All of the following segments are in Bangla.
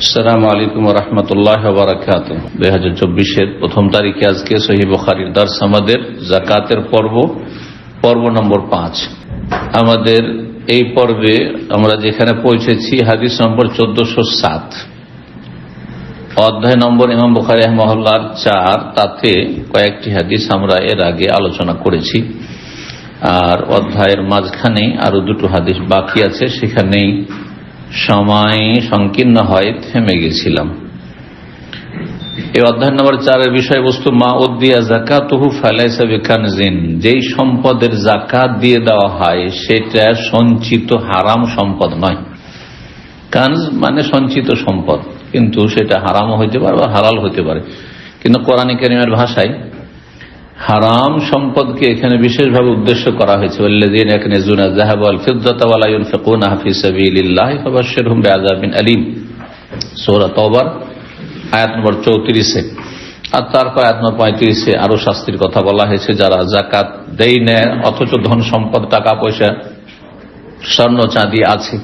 আসসালামু আলাইকুম ওয়া রাহমাতুল্লাহি ওয়া বারাকাতুহু। 2024-এর প্রথম তারিখে আজকে সহিহ বুখারীর দর্স, আমাদের যাকাতের পর্ব নম্বর 5। আমাদের এই পর্বে আমরা যেখানে পৌঁছেছি হাদিস নম্বর 1407, অধ্যায় নম্বর ইমাম বুখারী রাহিমাহুল্লাহর 4। তাতে কয়েকটি হাদিস আমরা এর আগে আলোচনা করেছি, আর অধ্যায়ের মাঝখানে আরো দুটো হাদিস বাকি আছে, সেখানেই সময় সংকীর্ণ হয় থেমে গেছিলাম। এই অধ্যায় নম্বর 4-এর বিষয়বস্তু মা উদ্দিয়া যাকাতুহু ফালাইসা বিকানজিন, যেই সম্পদের যাকাত দিয়ে দেওয়া হয় সেটা সঞ্চিত হারাম সম্পদ নয়। কানজ মানে সঞ্চিত সম্পদ, কিন্তু সেটা হারামও হইতে পারে বা হালাল হইতে পারে, কিন্তু কোরআন কারীমের ভাষায় হারাম সম্পদকে এখানে বিশেষভাবে উদ্দেশ্য করা হয়েছে। ওয়াল্লাযীনা ইয়াকনিজুনা আয-যাহাবা ওয়াল ফিদ্দাতা ওয়া লা ইউনফিকুনাহা ফি সাবিলিল্লাহি ফাবাশশিরহুম বিআযাবিন আলীম, সূরা তাওবার আয়াত নম্বর 34-এ। আর তারপর আয়াত নম্বর 35-এ আরো শাস্তির কথা বলা হয়েছে, যারা যাকাত দেয় না অথচ ধন সম্পদ, টাকা পয়সা, স্বর্ণ চাঁদি আছে,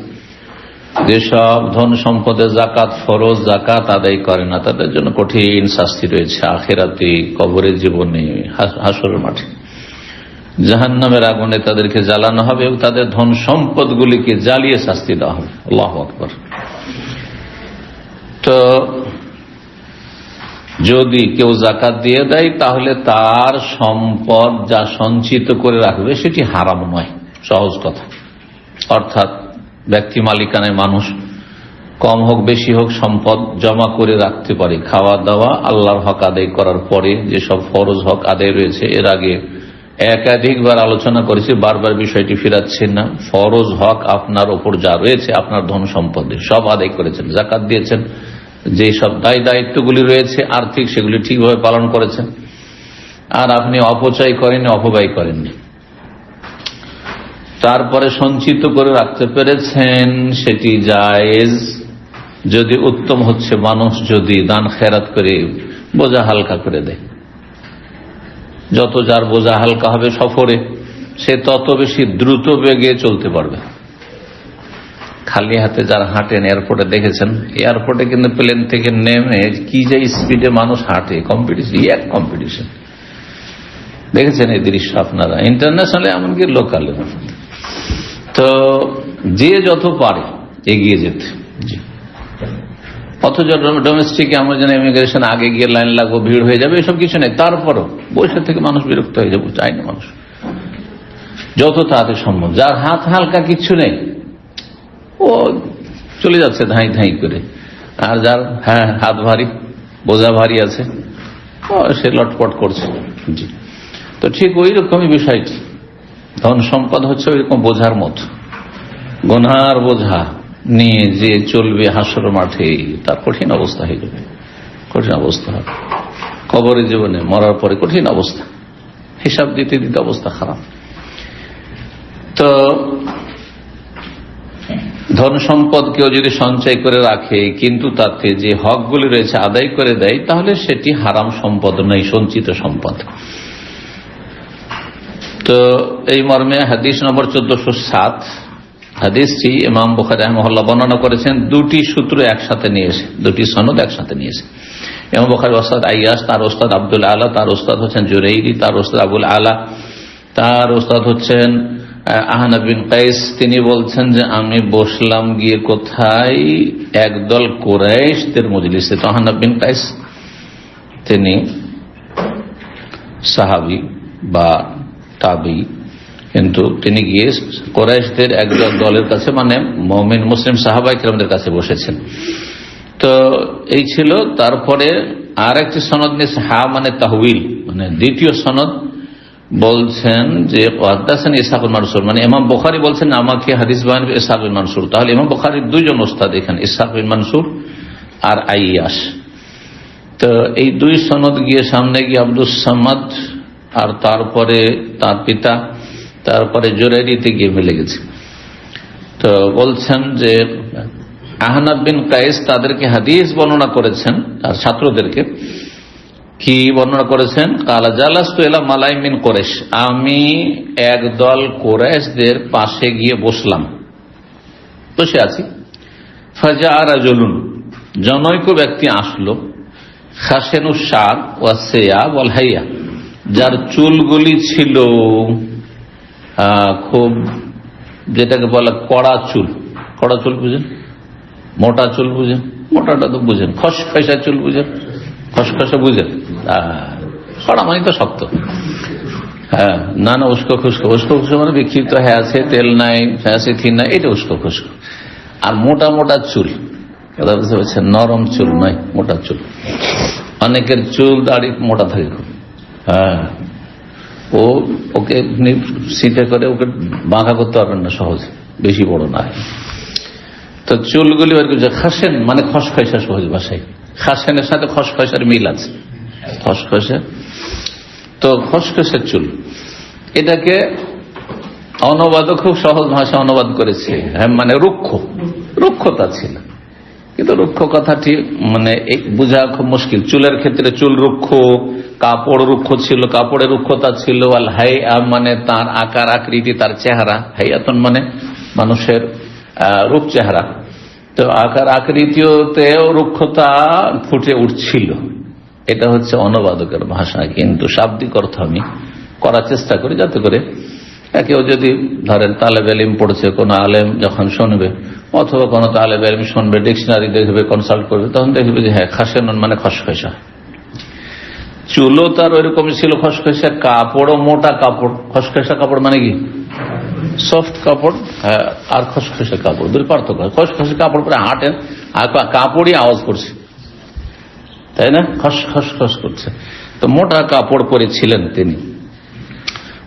যেসব ধন সম্পদের যাকাত ফরজ, যাকাত আদায় করে না, তাদের জন্য কঠিন শাস্তি রয়েছে আখিরাতে, কবরের জীবনে, হাসরের মাঠে। জাহান্নামের আগুনে তাদেরকে জ্বালানো হবে এবং তাদের ধন সম্পদগুলিকে জ্বালিয়ে শাস্তি দেওয়া হবে। আল্লাহু আকবার। তো যদি কেউ যাকাত দিয়ে দেয় তাহলে তার সম্পদ যা সঞ্চিত করে রাখবে সেটি হারাম নয়, সহজ কথা। অর্থাৎ ব্যক্তি মালিকানায় মানুষ কম হোক বেশি হোক সম্পদ জমা করে রাখতে পারে। খাওয়া দাওয়া, আল্লাহর হক আদায় করার পরে যেসব ফরজ হক আদায় রয়েছে, এর আগে একাধিকবার আলোচনা করেছি, বারবার বিষয়টি ফিরাচ্ছেন না। ফরজ হক আপনার ওপর যা রয়েছে আপনার ধন সম্পদে সব আদায় করেছেন, যাকাত দিয়েছেন, যে সব দায়িত্বগুলি রয়েছে আর্থিক, সেগুলি ঠিকভাবে পালন করেছেন, আর আপনি অপচয় করেননি, অপব্যয় করেননি। তারপরে সঞ্চিত করে রাখতে পেরেছেন, সেটি জায়েজ। যদি উত্তম হচ্ছে মানুষ যদি দান খেরাত করে বোঝা হালকা করে দেয়। যত যার বোঝা হালকা হবে সফরে, সে তত বেশি দ্রুত বেগে চলতে পারবে। খালি হাতে যারা হাঁটেন, এয়ারপোর্টে দেখেছেন, এয়ারপোর্টে কিন্তু প্লেন থেকে নেমে কি যে স্পিডে মানুষ হাঁটে, কম্পিটিশন দেখেছেন এই দৃশ্য আপনারা, ইন্টারন্যাশনালে এমনকি লোকালে। তো যে যত পারে এগিয়ে যেতে, অথচ ডোমেস্টিকে আমরা যেন ইমিগ্রেশন আগে গিয়ে লাইন লাগবো, ভিড় হয়ে যাবে, এসব কিছু নেই। তারপরও বসে থেকে মানুষ বিরক্ত হয়ে যাবে, চাই না মানুষ। যত তাড়াতাড়ি সম্ভব, যার হাত হালকা কিছু নেই ও চলে যাচ্ছে ধাই ধাই করে, আর যার হাত ভারী, বোঝা ভারী আছে, সে লটপট করছে। জি, তো ঠিক ওই রকমই বিষয়টি। ধন সম্পদ হচ্ছে ওইরকম বোঝার মতো, গুনার বোঝা নিয়ে যে চলবে হাসর মাঠে, তার কঠিন অবস্থা হয়ে যাবে, কঠিন অবস্থা হবে কবরের জীবনে, মরার পরে কঠিন অবস্থা, হিসাব দিতে দিতে অবস্থা খারাপ। তো ধন সম্পদ কেউ যদি সঞ্চয় করে রাখে কিন্তু তাতে যে হকগুলি রয়েছে আদায় করে দেয়, তাহলে সেটি হারাম সম্পদ নয়, সঞ্চিত সম্পদ। তো এই মর্মে হাদিস নম্বর 1407 হাদিসটি ইমাম বুখারী রাহিমাহুল্লাহ বর্ণনা করেছেন দুটি সূত্র একসাথে নিয়েছে, দুটি সনদ একসাথে নিয়েছে। ইমাম বুখারীর ওস্তাদ আইয়াস, তার ওস্তাদ আব্দুল আলা, তার ওস্তাদ হচ্ছেন জুরাইরি, তার ওস্তাদ আবুল আলা, তার ওস্তাদ হচ্ছেন আহনাব বিন কাইস। তিনি বলছেন যে আমি বসলাম গিয়ে কোথায়, একদল কুরাইশদের মজলিসে। তো আহনাব বিন কাইস তিনি সাহাবী বা তাবী, কিন্তু তিনি গিয়ে কুরাইশদের একদল দলের কাছে, মানে মুমিন মুসলিম সাহাবায়ে কেরামদের কাছে বসেছেন। তো এই ছিল। তারপরে আর একটি সনদ নিয়েছে, মানে তাহউইল, মানে দ্বিতীয় সনদ। বলছেন যে হাদাসানি ইসহাক বিন মানসুর, মানে ইমাম বুখারী বলছেন আমাকে হাদিস বয়ান ইসহাক বিন মানসুর। তাহলে ইমাম বুখারীর দুইজন ওস্তাদ এখানে, ইসহাক বিন মানসুর আর আইয়াস। তো এই দুই সনদ গিয়ে সামনে গিয়ে আব্দুস সামাদ আর তারপরে তার পিতা, তারপরে জুরাইরিতে গিয়ে মিলে গেছে। তো বলছেন যে আহনাব বিন কাইস তাদেরকে হাদিস বর্ণনা করেছেন, আর ছাত্রদেরকে কি বর্ণনা করেছেন, কালা জালাস্তু ইলা মালাই মিন কুরাইশ, আমি একদল কুরাইশদের পাশে গিয়ে বসলাম, বসে আছি। ফাজা রাজুলুন, জনৈক ব্যক্তি আসলো, খাসেনুস শার ওয়া সিয়াব ওয়াল হাইয়া, যার চুলগুলি ছিল খুব, যেটাকে বলে কড়া চুল। কড়া চুল বুঝেন? মোটা চুল বুঝেন? মোটাটা তো বুঝেন। খসখসা চুল বুঝেন? খসখসা বুঝেন? কড়া মানে তো শক্ত। হ্যাঁ, না না, উস্কো খুস্কো। উস্কো খুস্কো মানে বিক্ষিপ্ত হয়ে আছে, তেল নাই, থিন নাই, এটা উস্কো খুস্কো। আর মোটা মোটা চুল, কথা বুঝতে পারছেন? নরম চুল নয়, মোটা চুল। অনেকের চুল দাড়ি মোটা থাকে খুব। হ্যাঁ, ওকে সিটে করে ওকে বাঁকা করতে পারবেন না সহজে, বেশি বড় না। তো চুলগুলি খাসেন মানে খসখসা, সহজ ভাষায় খাসেনের সাথে খসখসার মিল আছে। খসখসে, তো খসখসে চুল, এটাকে অনুবাদও খুব সহজ ভাষা অনুবাদ করেছে, হ্যাঁ, মানে রুক্ষ, রুক্ষতা ছিল। কিন্তু রুক্ষ কথাটি মানে বোঝা খুব মুশকিল। চুলের ক্ষেত্রে চুল রুক্ষ, কাপড় রুক্ষ ছিল, কাপড়ের রুক্ষতা ছিল। আল হাইয়া মানে তার আকার আকৃতি, তার চেহারা। হাইয়াতন মানে মানুষের রূপ চেহারা। তো আকার আকৃতিতেও রুক্ষতা ফুটে উঠছিল। এটা হচ্ছে অনুবাদকের ভাষা, কিন্তু শাব্দিক অর্থ আমি করার চেষ্টা করি, যাতে করে কেউ যদি ধরেন তালেব ইলম পড়ছে, কোনো আলেম যখন শুনবে অথবা কোনো তালেব ইলম শুনবে, ডিকশনারি দেখবে, কনসাল্ট করবে, তখন দেখবে যে হ্যাঁ, খাসেনুন মানে খসখসা। চুলও তার ওইরকম ছিল খসখসা, কাপড়ও মোটা কাপড়। খসখসা কাপড় মানে কি? সফট কাপড়। হ্যাঁ, আর খসখসা কাপড়, দুই পার্থক্য। খসখসা কাপড় পরে হাঁটে, আর কাপড়ই আওয়াজ করছে, তাই না? খস খস খস করছে। তো মোটা কাপড় পরেছিলেন তিনি।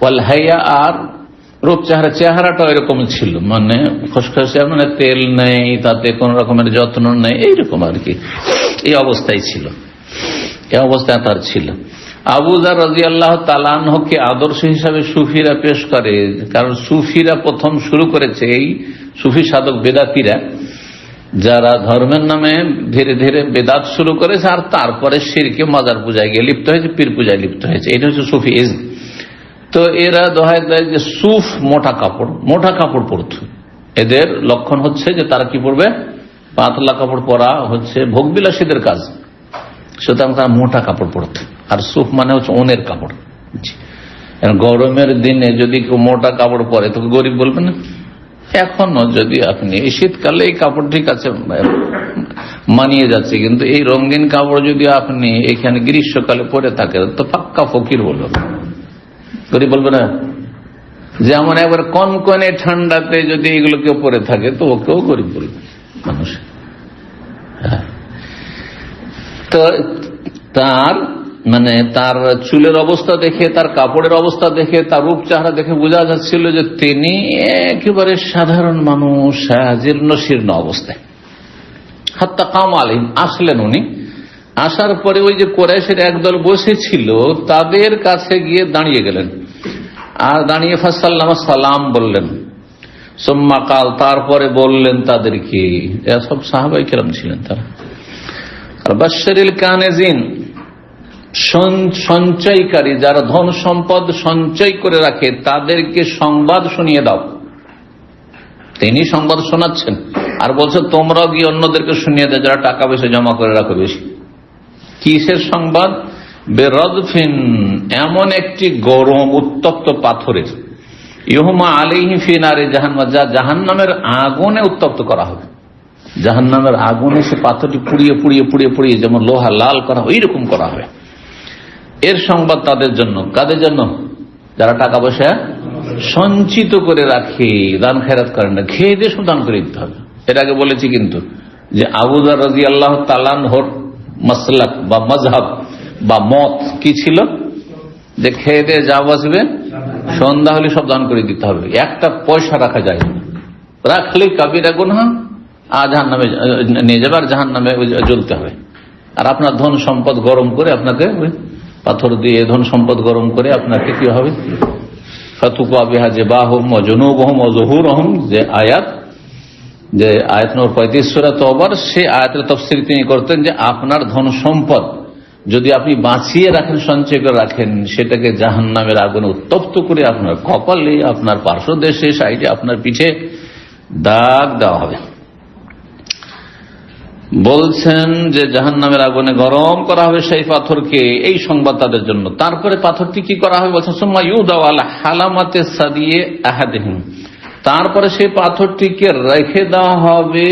ওয়াল হাইয়া, আর রূপ চেহারা, চেহারাটা এরকম ছিল, মানে খসখসে, মানে তেল নেই, তাতে কোন রকমের যত্ন নেই, এইরকম আর কি। এই অবস্থায় ছিল, এই অবস্থায় তার ছিল। আবু যার রাদিয়াল্লাহু তাআলা আনহুকে আদর্শ হিসাবে সুফিরা পেশ করে, কারণ সুফিরা প্রথম শুরু করেছে, এই সুফি সাধক বেদাতীরা, যারা ধর্মের নামে ধীরে ধীরে বেদাত শুরু করেছে, আর তারপরে শিরকে, মাজার পূজায় গিয়ে লিপ্ত হয়েছে, পীর পূজায় লিপ্ত হয়েছে। এটা হচ্ছে সুফি ইজম। তো এরা দোহাই দেয় যে সুফ মোটা কাপড়, মোটা কাপড় পরত। এদের লক্ষণ হচ্ছে যে তারা কি পরবে? পাতলা কাপড় পরা হচ্ছে ভোগবিলাসীদের কাজ, সুতরাং তারা মোটা কাপড় পরত। আর সুফ মানে হচ্ছে ওনের কাপড়। গরমের দিনে যদি কেউ মোটা কাপড় পরে তো গরিব বলবেন না? এখনো যদি আপনি এই শীতকালে এই কাপড় ঠিক আছে, মানিয়ে যাচ্ছে, কিন্তু এই রঙিন কাপড় যদি আপনি এখানে গ্রীষ্মকালে পরে থাকেন তো পাক্কা ফকির বলবেন, গরিব বলবে না? যেমন একবার কনকনে ঠান্ডাতে যদি এগুলো কেউ পরে থাকে তো ওকেও গরিব বলবে মানুষ। তো তার মানে তার চুলের অবস্থা দেখে, তার কাপড়ের অবস্থা দেখে, তার রূপ চেহারা দেখে বোঝা যাচ্ছিল যে তিনি একেবারে সাধারণ মানুষ, জীর্ণ শীর্ণ অবস্থায়। হাত্তা কাম আলিম, আসলেন উনি। আসার পরে ওই যে কুরাইশের একদল বসেছিল তাদের কাছে গিয়ে দাঁড়িয়ে গেলেন, আর দাঁড়িয়ে ফাসাল্লাম, সালাম বললেন। সুম্মা কাল, তারপরে বললেন তাদেরকে, এরা সব সাহাবাই কেরাম ছিলেন, তারা বাশশারিল কানিজিন, সঞ্চয়কারী, যারা ধন সম্পদ সঞ্চয় করে রাখে তাদেরকে সংবাদ শুনিয়ে দাও। তিনি সংবাদ শোনাচ্ছেন আর বলছে তোমরাও গিয়ে অন্যদেরকে শুনিয়ে দাও যারা টাকা পয়সা জমা করে রাখো বেশি। কিসের সংবাদ? বেরদফিন, এমন একটি গরম উত্তপ্ত পাথরের, ইউহমা আলাইহি ফি নারে জাহান্নাম, যা জাহান্নামের আগুনে উত্তপ্ত করা হবে। জাহান্নামের আগুনে সে পাথরটি পুড়িয়ে পুড়িয়ে পুড়িয়ে পুড়িয়ে যেমন লোহা লাল করা ওই রকম করা হবে। এর সংবাদ তাদের জন্য। কাদের জন্য? যারা টাকা পয়সা সঞ্চিত করে রাখে, দান খেরাত করেন না, খেয়ে দিয়ে সব দান করে দিতে হবে। এর আগে বলেছি কিন্তু যে আবু যার রাদিয়াল্লাহু তাআলা আনহুর মাসলাক বা মাযহাব বা মত কি ছিল, যে খেয়ে দিয়ে যা বাঁচবে সন্ধ্যা হলে সব দান করে দিতে হবে, একটা পয়সা রাখা যায় না। রাখলে কাবিরা গুনাহ, আর জাহান্নামে নিয়ে যাবে, আর জাহান্নামে জ্বলতে হবে। আর আপনার ধন সম্পদ গরম করে আপনাকে পাথর দিয়ে ধন সম্পদ গরম করে আপনাকে কি হবে? ফাতুকা বিহা জিবাহুম ওয়া জুনুবুহুম ওয়া যুহুরুহুম, যে আয়াত, যে আয়াত নম্বর 35 সূরা তওবার, সেই আয়াতের তাফসীর তিনি করতেন যে আপনার ধন সম্পদ যদি আপনি বাঁচিয়ে রাখেন, সঞ্চয় করে রাখেন, সেটাকে জাহান্নামের আগুনে উত্তপ্ত করে আপনার কপালে, আপনার পার্শ্বদেশে, সাইডে, আপনার পিঠে দাগ দেওয়া হবে। বলছেন যে জাহান্নামের আগুনে গরম করা হবে সেই পাথরকে, এই সংবাদ তাদের জন্য। তারপরে পাথরটি কি করা হবে বলছেন, সুম্মা ইউদাউ আলা হালামাতে সাদিয়ে আহাদিহিম, তারপরে সেই পাথরটিকে রেখে দেওয়া হবে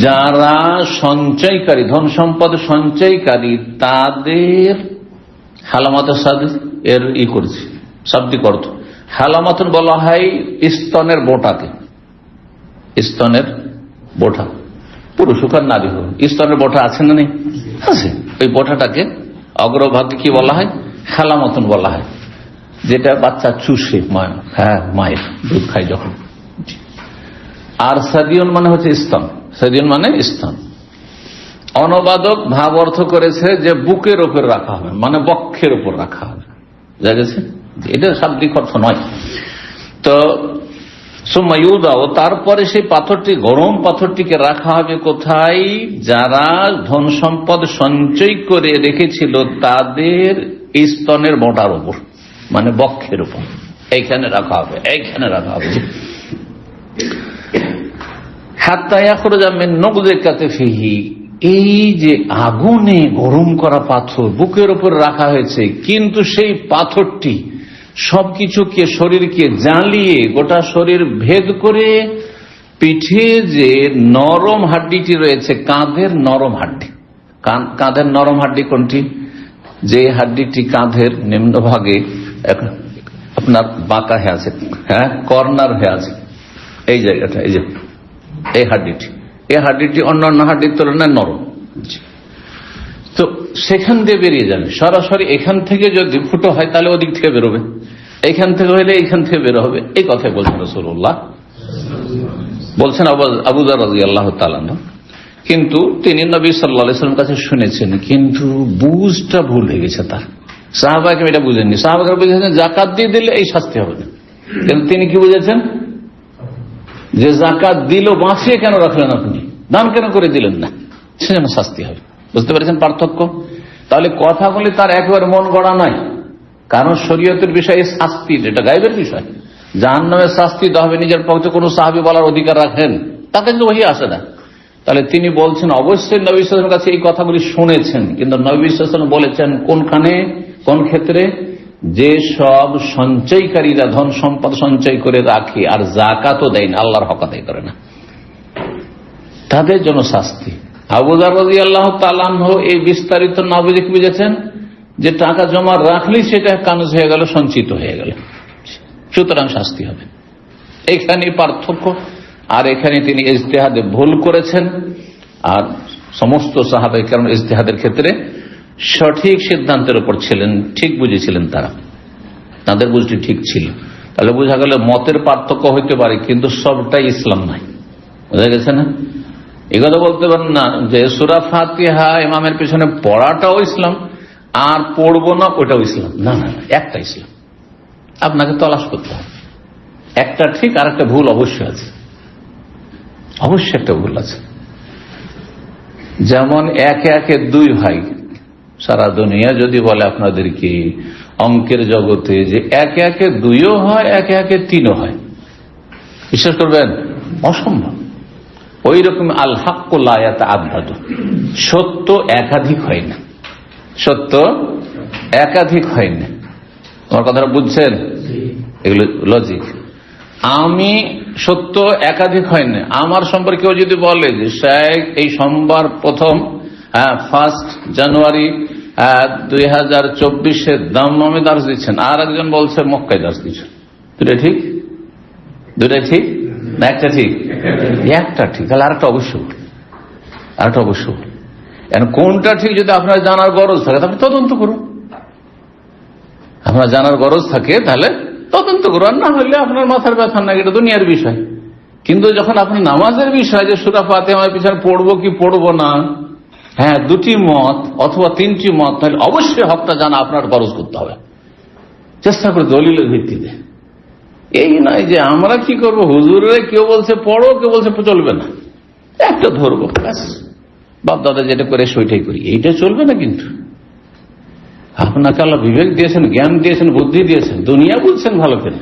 যারা সঞ্চয়কারী, ধন সম্পদ সঞ্চয়কারী তাদের। হালামাতে সাদি এর করছি শাব্দিক অর্থ। হালামাতুন বলা হয় স্তনের বোটাকে, স্তনের বোটা, পুরুষ হোক আর নারী হোক, স্তনের বোটা আছে না নেই? আছে। ওই বোটাটাকে অগ্রভাগে কি বলা হয়? হালামাতুন বলা হয়, যেটা বাচ্চা চুষে মায়ের দুধ খায় যখন। আর সাদিয়ন মানে হচ্ছে স্তন, সাদিয়ন মানে স্তন। অনুবাদক ভাব অর্থ করেছে যে বুকের উপর রাখা হবে, মানে বক্ষের উপর রাখা হবে, বুঝা গেছে? এটা শাব্দিক অর্থ নয়। তো সুম্মা ইউদাউ, তারপরে সেই পাথরটি, গরম পাথরটিকে রাখা হবে কোথায়? যারা ধন সম্পদ সঞ্চয় করে রেখেছিল তাদের স্তনের মোটার উপর, মানে বক্ষের উপর, এইখানে রাখা হবে, এইখানে রাখা হবে। হাত্তা ইয়াখরুজা মিন নুগযাতিহি, এই যে আগুনে গরম করা পাথর বুকের উপর রাখা হয়েছে, কিন্তু সেই পাথরটি সবকিছুকে, শরীরকে জ্বালিয়ে গোটা শরীর ভেদ করে পিঠে যে নরম হাড্ডিটি রয়েছে, কাঁধের নরম হাড্ডি, কাঁধের নরম হাড্ডি কোনটি? যে হাড্ডিটি কাঁধের নিম্নভাগে আপনার বাঁকা হয়ে আছে, কর্নার হয়ে আছে, এই জায়গাটা, এই যে এই হাড্ডিটি, এই হাড্ডিটি অন্যান্য হাড্ডির তুলনায় নরম। তো সেখান দিয়ে বেরিয়ে যাবে সরাসরি। এখান থেকে যদি ফুটো হয় তাহলে ওদিক থেকে বেরোবে, এইখান থেকে হইলে এইখান থেকে বের হবে। এই কথাই বলছেন রাসূলুল্লাহ, বলছেন আবু যর রাদিয়াল্লাহু তাআলা। কিন্তু তিনি নবী সাল্লাল্লাহু আলাইহি ওয়াসাল্লামের কাছে শুনেছেন, কিন্তু বুঝটা ভুল হয়ে গেছে তার। সাহাবাকে এটা বুঝেননি। সাহাবাকে বুঝেছেন জাকাত দিয়ে দিলে এই শাস্তি হবে না, কিন্তু তিনি কি বুঝেছেন যে জাকাত দিল, বাঁচিয়ে কেন রাখলেন আপনি, দান কেন করে দিলেন না, সেজন্য শাস্তি হবে। বুঝতে পেরেছেন পার্থক্য? তাহলে কথাগুলি তার একেবারে মন গড়া নয়, কারণ শরীয়তের বিষয়ে শাস্তি, এটা গায়েবের বিষয়। জাহান্নামের শাস্তি দেওয়া হবে নিজের পক্ষে কোনো সাহাবী বলার অধিকার রাখেন? তাকে কিন্তু ওহী আসে না। তাহলে তিনি বলছেন অবশ্যই নবী সাল্লাল্লাহু আলাইহি ওয়াসাল্লামের কাছে এই কথাগুলি শুনেছেন, কিন্তু নবী সাল্লাল্লাহু আলাইহি ওয়াসাল্লাম বলেছেন কোনখানে, কোন ক্ষেত্রে? যে সব সঞ্চয়কারীরা ধন সম্পদ সঞ্চয় করে রাখে আর যাকাতও দেয় না, আল্লাহর হক আদায় করে না, তাদের জন্য শাস্তি। আবু যর রাদিয়াল্লাহু তাআলা আনহু এই বিস্তারিত না বুঝে কি বুঝেছেন যে টাকা জমা রাখলেই সেটা কানুজ হয়ে গেল, সঞ্চিত হয়ে গেল, সুতরাং শাস্তি হবে। এখানে পার্থক্য। আর এখানে তিনি ইজতিহাদে ভুল করেছেন, আর সমস্ত সাহাবায়ে কেরাম ইজতিহাদের ক্ষেত্রে সঠিক সিদ্ধান্তের উপর ছিলেন, ঠিক বুঝেছিলেন, তাদের বুঝটি ঠিক ছিল। তাহলে বোঝা গেল মতের পার্থক্য হইতে পারে, কিন্তু সবটাই ইসলাম নাই। বোঝা গেছে না? এই কথা বলতে পারেন না যে সূরা ফাতিহা ইমামের পেছনে পড়াটাও ইসলাম আর পড়বো না ওটাও ইসলাম। না না, একটা ইসলাম। আপনাকে তলাশ করতে হবে, একটা ঠিক আর একটা ভুল অবশ্যই আছে, অবশ্যই একটা ভুল আছে। যেমন একে একে দুই ভাই, সারা দুনিয়া যদি বলে আপনাদেরকে অঙ্কের জগতে যে একে একে দুইও হয়, একে একে তিনও হয়, বিশ্বাস করবেন? অসম্ভব। ওই রকম আল হাক্কু লা ইয়াতাআদ্দাদু, সত্য একাধিক হয় না, সত্য একাধিক হয় না। তোমার কথাটা বুঝছেন? এগুলো লজিক। আমি সত্য একাধিক হয় না। আমার সম্পর্কে কেউ যদি বলে যে শেখ এই সোমবার প্রথম 1 জানুয়ারি 2024 দাম্মামে দার্স দিচ্ছেন, আর একজন বলছে মক্কায় দার্স দিচ্ছেন, দুটাই ঠিক? দুটাই ঠিক না একটা ঠিক? একটা ঠিক, তাহলে আরেকটা অবশ্যই, আরেকটা অবশ্যই। কোনটা ঠিক যদি আপনার জানার গরজ থাকে তাহলে তদন্ত করুন। আপনার জানার গরজ থাকে তাহলে তদন্ত করুন, আর না হলে আপনার মাথার ব্যথা না, এটা দুনিয়ার বিষয়। কিন্তু যখন আপনি নামাজের বিষয় যে সূরা ফাতিহার পিছনে পড়বো কি পড়বো না, দুটি মত অথবা তিনটি মত, তাহলে অবশ্যই হকটা জানা আপনার গরজ করতে হবে, চেষ্টা করে দলিলের ভিত্তিতে। এই নয় যে আমরা কি করবো, হুজুরে কেউ বলছে পড়ো, কেউ বলছে চলবে না, একটা ধরবো, বাপ দাদা যেটা করে সেটাই করি, এইটা চলবে না। কিন্তু আপনাকে আল্লাহ বিবেক দিয়েছেন, জ্ঞান দিয়েছেন, বুদ্ধি দিয়েছেন, দুনিয়া বুঝছেন ভালো করে।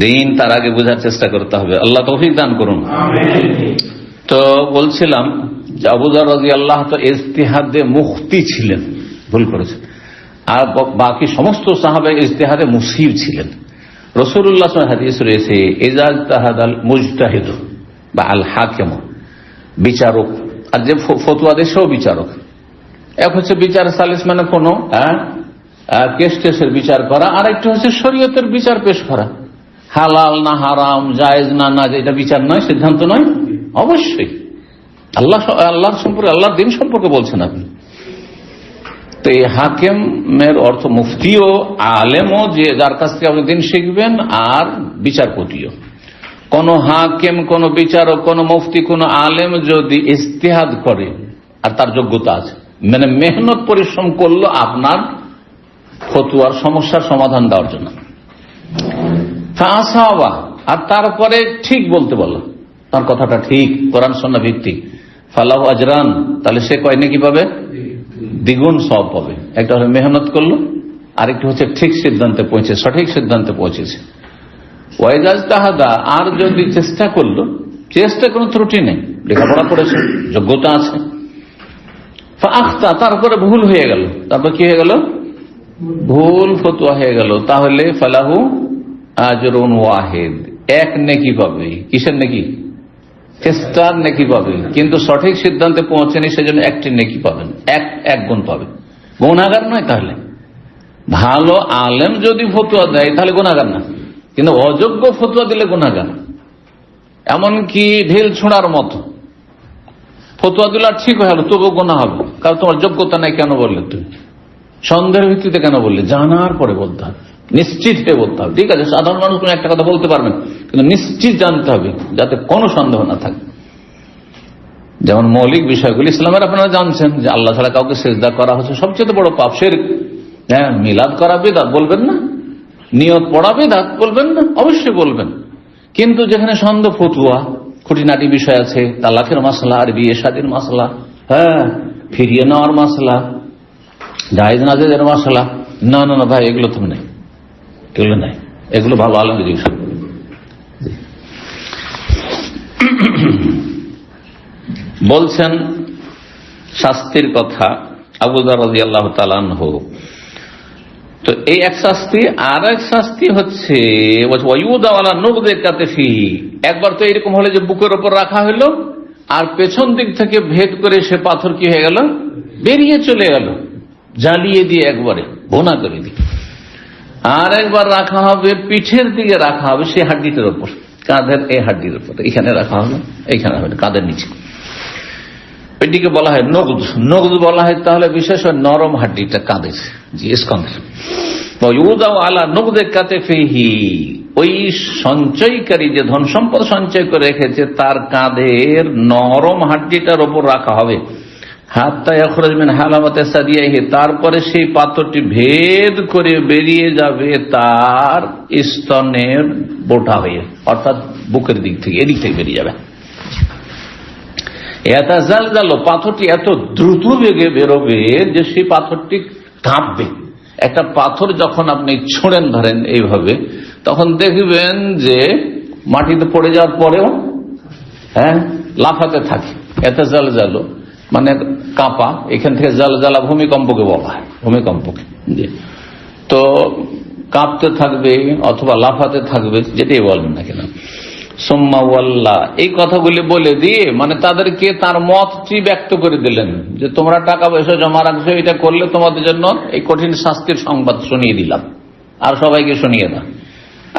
দিন তার আগে বোঝার চেষ্টা করতে হবে। আল্লাহ তৌফিক দান করুন। তো বলছিলাম যে আবু যর রাদিয়াল্লাহু তো ইজতিহাদে মুফতি ছিলেন, ভুল করেছেন, আর বাকি সমস্ত সাহাবা ইজতিহাদে মুসিব ছিলেন। রাসূলুল্লাহ সাল্লাল্লাহু আলাইহি ওয়াসাল্লাম হাদিস রয়েছে, ইজা ইজতাহাদাল মুজতাহিদ বা আল হাকিম, বিচারক, আর যে ফতোয়া দেয় সেও বিচারক। এক হচ্ছে বিচার সালিস, মানে কোনো কেস টেসের বিচার করা, আর একটা হচ্ছে শরীয়তের বিচার পেশ করা, হালাল না হারাম, জায়েজ না না, এটা বিচার নয়, সিদ্ধান্ত নয়। অবশ্যই আল্লাহর সম্পর্কে, আল্লাহর দিন সম্পর্কে বলছেন আপনি। তো এই হাকিমের অর্থ মুফতিও, আলেমও, যে যার কাছ থেকে আপনি দিন শিখবেন, আর বিচারপতিও। কোন হাকিম, কোন বিচারক, কোন মুফতি, কোন আলেম যদি ইজতিহাদ করে আর তার যোগ্যতা আছে, মানে মেহনত পরিশ্রম করলো আপনার ফতোয়ার সমস্যার সমাধান দেওয়ার জন্য, আর তারপরে ঠিক বলতে বললো, তার কথাটা ঠিক, কোরআন সুন্নাহ ভিত্তিক, ফালাহু আজরান, তাহলে সে কয় নাকি পাবে, দ্বিগুণ সওয়াব পাবে। একটা হচ্ছে মেহনত করলো, আরেকটি হচ্ছে ঠিক সিদ্ধান্তে পৌঁছে, সঠিক সিদ্ধান্তে পৌঁছেছে। ওয়াইজাজ তাহাদা, আর যদি চেষ্টা করলো, চেষ্টা কোনো ত্রুটি নেই, লেখাপড়া করেছে, যোগ্যতা আছে, আখতা, তারপরে ভুল হয়ে গেল, তারপর কি হয়ে গেল, ভুল ফতোয়া হয়ে গেল, তাহলে ফালাহু আজরুন ওয়াহিদ, এক নেকি পাবে। কিসের নেকি? চেষ্টার নেকি পাবে, কিন্তু সঠিক সিদ্ধান্তে পৌঁছেনি সেজন্য একটি নেকি পাবেন, এক গুণ পাবে, গুনাহগার নয়। তাহলে ভালো আলেম যদি ফতোয়া দেয় তাহলে গুনাহগার না, কিন্তু অযোগ্য ফতোয়া দিলে গুনাহগার। এমনকি ঢিল ছোঁড়ার মতো ফতোয়া দিলে ঠিক হয়ে গেল, তবু গুনাহ হবে, কারণ তোমার যোগ্যতা নাই। কেন বললে তুমি? সন্দেহের ভিত্তিতে কেন বললে? জানার পরে বলতে হবে, নিশ্চিত হয়ে বলতে হবে। ঠিক আছে, সাধারণ মানুষ কোনো একটা কথা বলতে পারবেন, কিন্তু নিশ্চিত জানতে হবে যাতে কোনো সন্দেহ না থাকে। যেমন মৌলিক বিষয়গুলি ইসলামের আপনারা জানছেন যে আল্লাহ ছাড়া কাউকে সিজদা করা হচ্ছে সবচেয়ে বড় পাপ, শিরক। হ্যাঁ, মিলাদ করা বিদআত বলবেন না, নিয়ত পড়া বিদআত বলবেন না, অবশ্যই বলবেন। কিন্তু যেখানে সন্দেহ, ফতোয়া, খুঁটিনাটি বিষয় আছে, তালাকের মাসলা আর বিয়ে শাদীর মাসলা, হ্যাঁ, ফিরিয়ে নেওয়ার মাসলা, জায়েজ না জায়েজের মাসলা, না না না ভাই, এগুলো তুমি নাই, এগুলো নাই, এগুলো ভালো আলেম জিজ্ঞাসা করবে। বলছেন শাস্তির কথা, আবু যর রাদিয়াল্লাহু তাআলা আনহু। তো এই এক শাস্তি, আর এক শাস্তি হচ্ছে একবার তো এরকম হলো যে বুকের ওপর রাখা হলো, আর পেছন দিক থেকে ভেদ করে সে পাথর কি হয়ে গেল, বেরিয়ে চলে গেল, জ্বালিয়ে দিয়ে একবারে ভোনা করে দিয়ে। আর একবার রাখা হবে, পিঠের দিকে রাখা হবে, সে হাড্ডিটার ওপর, কাঁধের এই হাড্ডির উপর, এখানে রাখা হবে, এইখানে হবে, কাঁধের নিচে। এটিকে বলা হয় নগদ, নগদ বলা হয় তাহলে বিশেষ নরম হাড্ডিটা কাঁধের, জি, স্কন্ধের। আলা নগদে কাতেফিহি, ওই সঞ্চয়কারী যে ধন সম্পদ সঞ্চয় করে রেখেছে তার কাঁধের নরম হাড্ডিটার ওপর রাখা হবে। হাত্তা ইয়াখরুজ মিন হালামাতি সাদিয়াহি, তারপরে সেই পাথরটি ভেদ করে বেরিয়ে যাবে তার স্তনের বোটা হয়ে, অর্থাৎ বুকের দিক থেকে, এদিক থেকে বেরিয়ে যাবে। এটা জাল, পাথরটি এত দ্রুত বেগে বেরোবে যে সেই পাথরটি কাঁপবে। একটা পাথর যখন আপনি ছুঁড়েন, ধরেন এইভাবে, তখন দেখবেন যে মাটিতে পড়ে যাওয়ার পরেও হ্যাঁ লাফাতে থাকে। এত জাল, মানে কাঁপা, এখান থেকে জালজালা ভূমিকম্পকে বলা হয়, ভূমিকম্পকে। তো কাঁপতে থাকবে অথবা লাফাতে থাকবে, যেটাই বলেন না কেন। সুম্মা ওয়াল্লা, এই কথাগুলি বলে দিয়ে মানে তাদেরকে তার মতটি ব্যক্ত করে দিলেন যে তোমরা টাকা পয়সা জমা রাখছো, এটা করলে তোমাদের জন্য এই কঠিন শাস্তির সংবাদ শুনিয়ে দিলাম, আর সবাইকে শুনিয়ে দাও।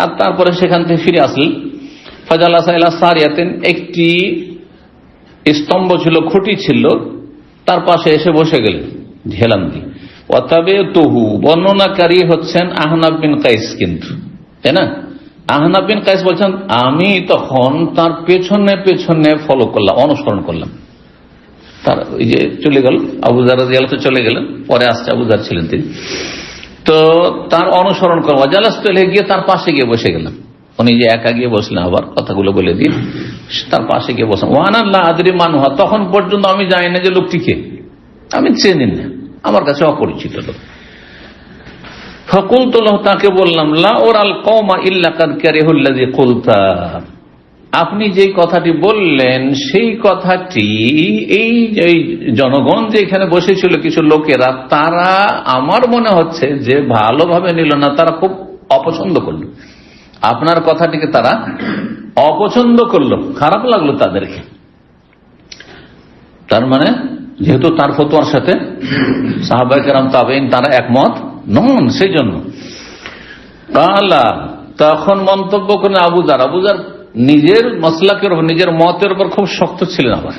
আর তারপরে সেখান থেকে ফিরে আসলেন। ফাজালাসা ইলা সারিয়াতিন, একটি স্তম্ভ ছিল, খুঁটি ছিল, তার পাশে এসে বসে গেলেন হেলান দিয়ে। অতবে তহু, বর্ণনাকারী হচ্ছেন আহনাব বিন কাইস, কিন্তু তাই না? আহনাব বিন কাইস বলছেন আমি তখন তার পেছনে পেছনে ফলো করলাম, অনুসরণ করলাম। তার ওই যে চলে গেল, আবু যর রাদিয়াল্লাহু আনহু চলে গেলেন, পরে আসছে আবু যর ছিলেন তিনি, তো তার অনুসরণ করবো। জালাসতু ইলাইহি, গিয়ে তার পাশে গিয়ে বসে গেলাম। উনি যে একা গিয়ে বসলেন, আবার কথাগুলো বলে দিন, তার পাশে গিয়ে বসলাম। ওয়ানা লা আদরি মান হুয়া, তখন পর্যন্ত আমি জানি না যে লোকটিকে, আমি চিনি না, আমার কাছে অপরিচিত লোক। ফাকুলতুল্লাহ, তাকে বললাম, লা ওরাল কওমা ইল্লা কাদ কারিহুল্লাযী কুলতা, আপনি যে কথাটি বললেন সেই কথাটি এই জনগণ যে এখানে বসেছিল কিছু লোকেরা, তারা আমার মনে হচ্ছে যে ভালোভাবে নিল না, তারা খুব অপছন্দ করলো আপনার কথাটিকে, তারা অপছন্দ করলো, খারাপ লাগলো তাদেরকে। তার মানে যেহেতু তার ফতোয়ার সাথে সাহাবায়ে কেরাম তাবেঈন তারা একমত নন, সেই জন্য কালা, তখন মন্তব্য করেন আবু যার নিজের মাসলাকের উপর, নিজের মতের উপর খুব শক্ত ছিলেন। আবার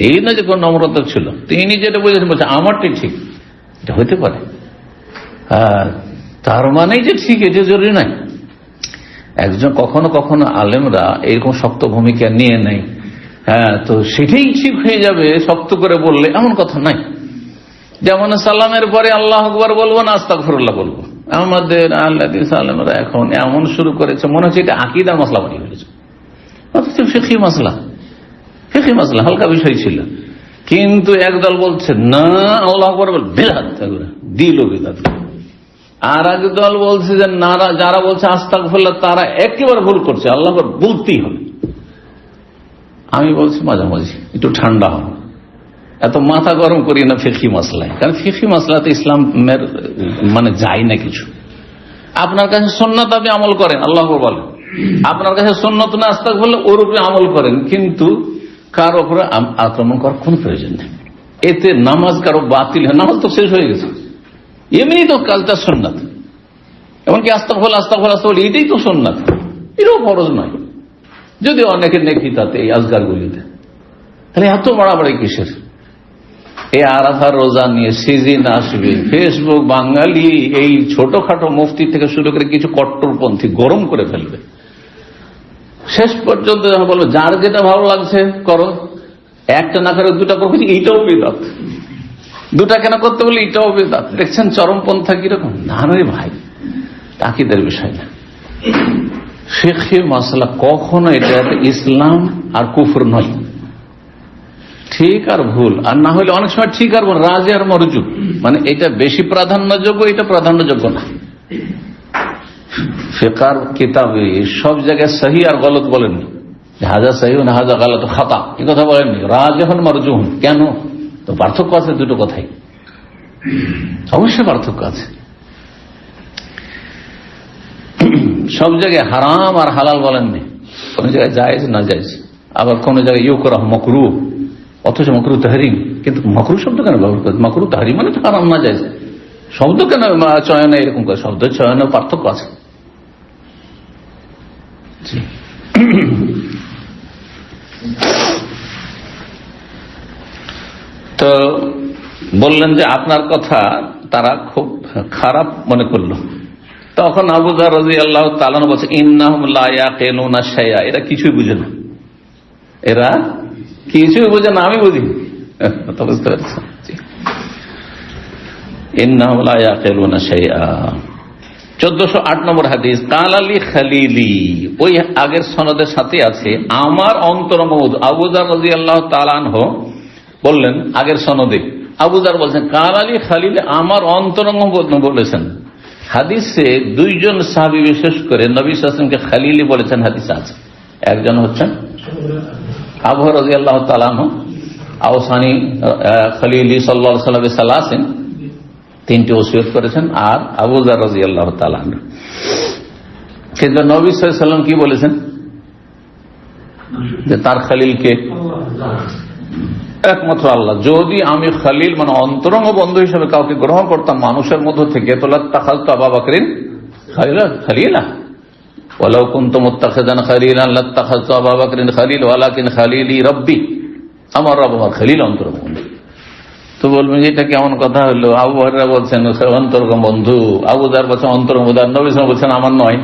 এই না যে কোন নম্রতা ছিল, তিনি যেটা বুঝেছেন বলছেন আমারটাই ঠিক, এটা হইতে পারে, তার মানে যে ঠিক এটা জরুরি নাই। একজন কখনো কখনো আলেমরা এরকম শক্ত ভূমিকা নিয়ে নেয়, তো সেটাই ঠিক হয়ে যাবে শক্ত করে বললে, এমন কথা নাই। যেমন সালামের পরে আল্লাহু আকবার বলবো না আস্তাগফিরুল্লাহ বলবো, আমাদের আহলে আলেমরা এখন এমন শুরু করেছে মনে হচ্ছে এটা আকীদার মাসলা বানিয়ে ফেলেছে, অথচ ফিকহি মাসলা হালকা বিষয় ছিল। কিন্তু একদল বলছে না আল্লাহু আকবার বল বিদআত, দিল বিদআত। আর এক দল বলছে যে না, যারা বলছে আস্তাগফিরুল্লাহ তারা একেবারে ভুল করছে, আল্লাহু আকবার বলতেই হবে। আমি বলছি মাঝামাঝি একটু ঠান্ডা হন, এত মাথা গরম করি না ফিকহি মাসলায়, কারণ ফিকহি মাসলাতে ইসলামের মানে যায় না কিছু। আপনার কাছে সুন্নাত আপনি আমল করেন, আল্লাহু আকবার বলেন, আপনার কাছে সুন্নাত না আস্তাগফিরুল্লাহ ওর উপরে আমল করেন, কিন্তু কার উপরে আক্রমণ করার কোন প্রয়োজন নেই। এতে নামাজ কারো বাতিল হয়, নামাজ তো শেষ হয়ে গেছে, এমনি তো কাজটা সুন্নাত, এমনকি আস্তাগফিরুল্লাহ এটাই তো সুন্নাত, এটাও ফরজ নয়, যদি অনেকে নেকি তাতে এই আজগার গুলিতে, তাহলে এত বাড়াবাড়ি কিসের? এই আরাফার রোজা নিয়ে সিজন আসবে, ফেসবুক বাঙালি এই ছোটখাটো মুফতি থেকে শুরু করে কিছু কট্টরপন্থী গরম করে ফেলবে, শেষ পর্যন্ত বলবো যার যেটা ভালো লাগছে করো, একটা না করে দুটা করছি এইটাও বিদআত, দুটা কেন করতে বলে এটাও বিদআত। দেখছেন চরমপন্থা কিরকম? না রে ভাই, আকীদার বিষয় না, ফিকহি মাসলা কখনো এটা ইসলাম আর কুফর নয়, ঠিক আর ভুল, আর না হলে অনেক সময় ঠিক আর ভুল, রাজি আর মরজু, মানে এটা বেশি প্রাধান্যযোগ্য, এটা প্রাধান্যযোগ্য না। ফিকহার কিতাবে সব জায়গায় সহি আর গলত বলেননি, হাজা সহি না হাজা গলত খাতা, এই কথা বলেননি, রাজি হন মরজু হন। কেন? তো পার্থক্য আছে দুটো কথাই, অবশ্যই পার্থক্য আছে। সব জায়গায় হারাম আর হালাল বলেননি, কোন জায়গায় জায়েজ না জায়েজ, আবার কোন জায়গায় ইউকরাহ মাকরুহ, অথচ মাকরুহ তাহরিম। কিন্তু মাকরুহ শব্দ কেন ব্যবহার করে? মাকরুহ তাহরিম মানে হারাম না জায়েজ, শব্দ কেন চয়নে এরকম করে? শব্দ চয়নে পার্থক্য আছে। তো বললেন যে আপনার কথা তারা খুব খারাপ মনে করলো। তখন আবু যার রাদিয়াল্লাহু তাআলা বলছে ইন্নাহুম লা ইয়াকিলুনা শাইআ, এরা কিছুই বুঝে না, এরা কিছুই বুঝে না, আমি বুঝি। বুঝতে পারছেন? ইন্নাহুম লা ইয়াকিলুনা শাইআ। 1408 নম্বর হাদিস, কালা লি খালিলি, ওই আগের সনদের সাথে আছে আমার অন্তরঙ্গ বন্ধু। আবু যার রাদিয়াল্লাহু তাআলা আনহু বললেন আগের সনদে, আবু যার বলছেন কালা লি খালিল, আমার অন্তরঙ্গ বন্ধু বলেছেন। হাদিসে দুইজন সাহাবী বিশেষ করে নবী সাল্লাল্লাহু আলাইহি ওয়াসাল্লামকে খালিলি বলেছেন, হাদিস আছে। একজন হচ্ছেন আবু হুরায়রা রাদিয়াল্লাহু তাআলা আনহু, আওসানি খালিলি সাল্লাল্লাহু আলাইহি ওয়াসাল্লাম সালাসিন, তিনটি ওসিয়ত করেছেন, আর আবু যার রাদিয়াল্লাহু তাআলা আনহু। কিন্তু নবী সাল্লাল্লাহু আলাইহি ওয়াসাল্লাম কি বলেছেন? যে তার খালিলকে একমাত্র আল্লাহ। যদি আমি খালিল মানে অন্তরঙ্গ বন্ধু হিসেবে কাউকে গ্রহণ করতাম মানুষের মধ্য থেকে, তো লাত্তাখাযতু আবু বকরিন খালিলা, ওয়ালাউ কুনতু মুত্তাখিযান খালিলান লাত্তাখাযতু আবু বকরিন খালিল ওয়ালাকিন খালিলি রাব্বি, আমার রব আমার খালিল অন্তরঙ্গ বন্ধু। তো বলবেন এটা কেমন কথা হলো? আবু হুরায়রা বলছেন অন্তরঙ্গ বন্ধু, আবু যার বলছেন অন্তরঙ্গ বন্ধু, নবী সাল্লাল্লাহু আলাইহি ওয়াসাল্লাম বলছেন আমার নয়।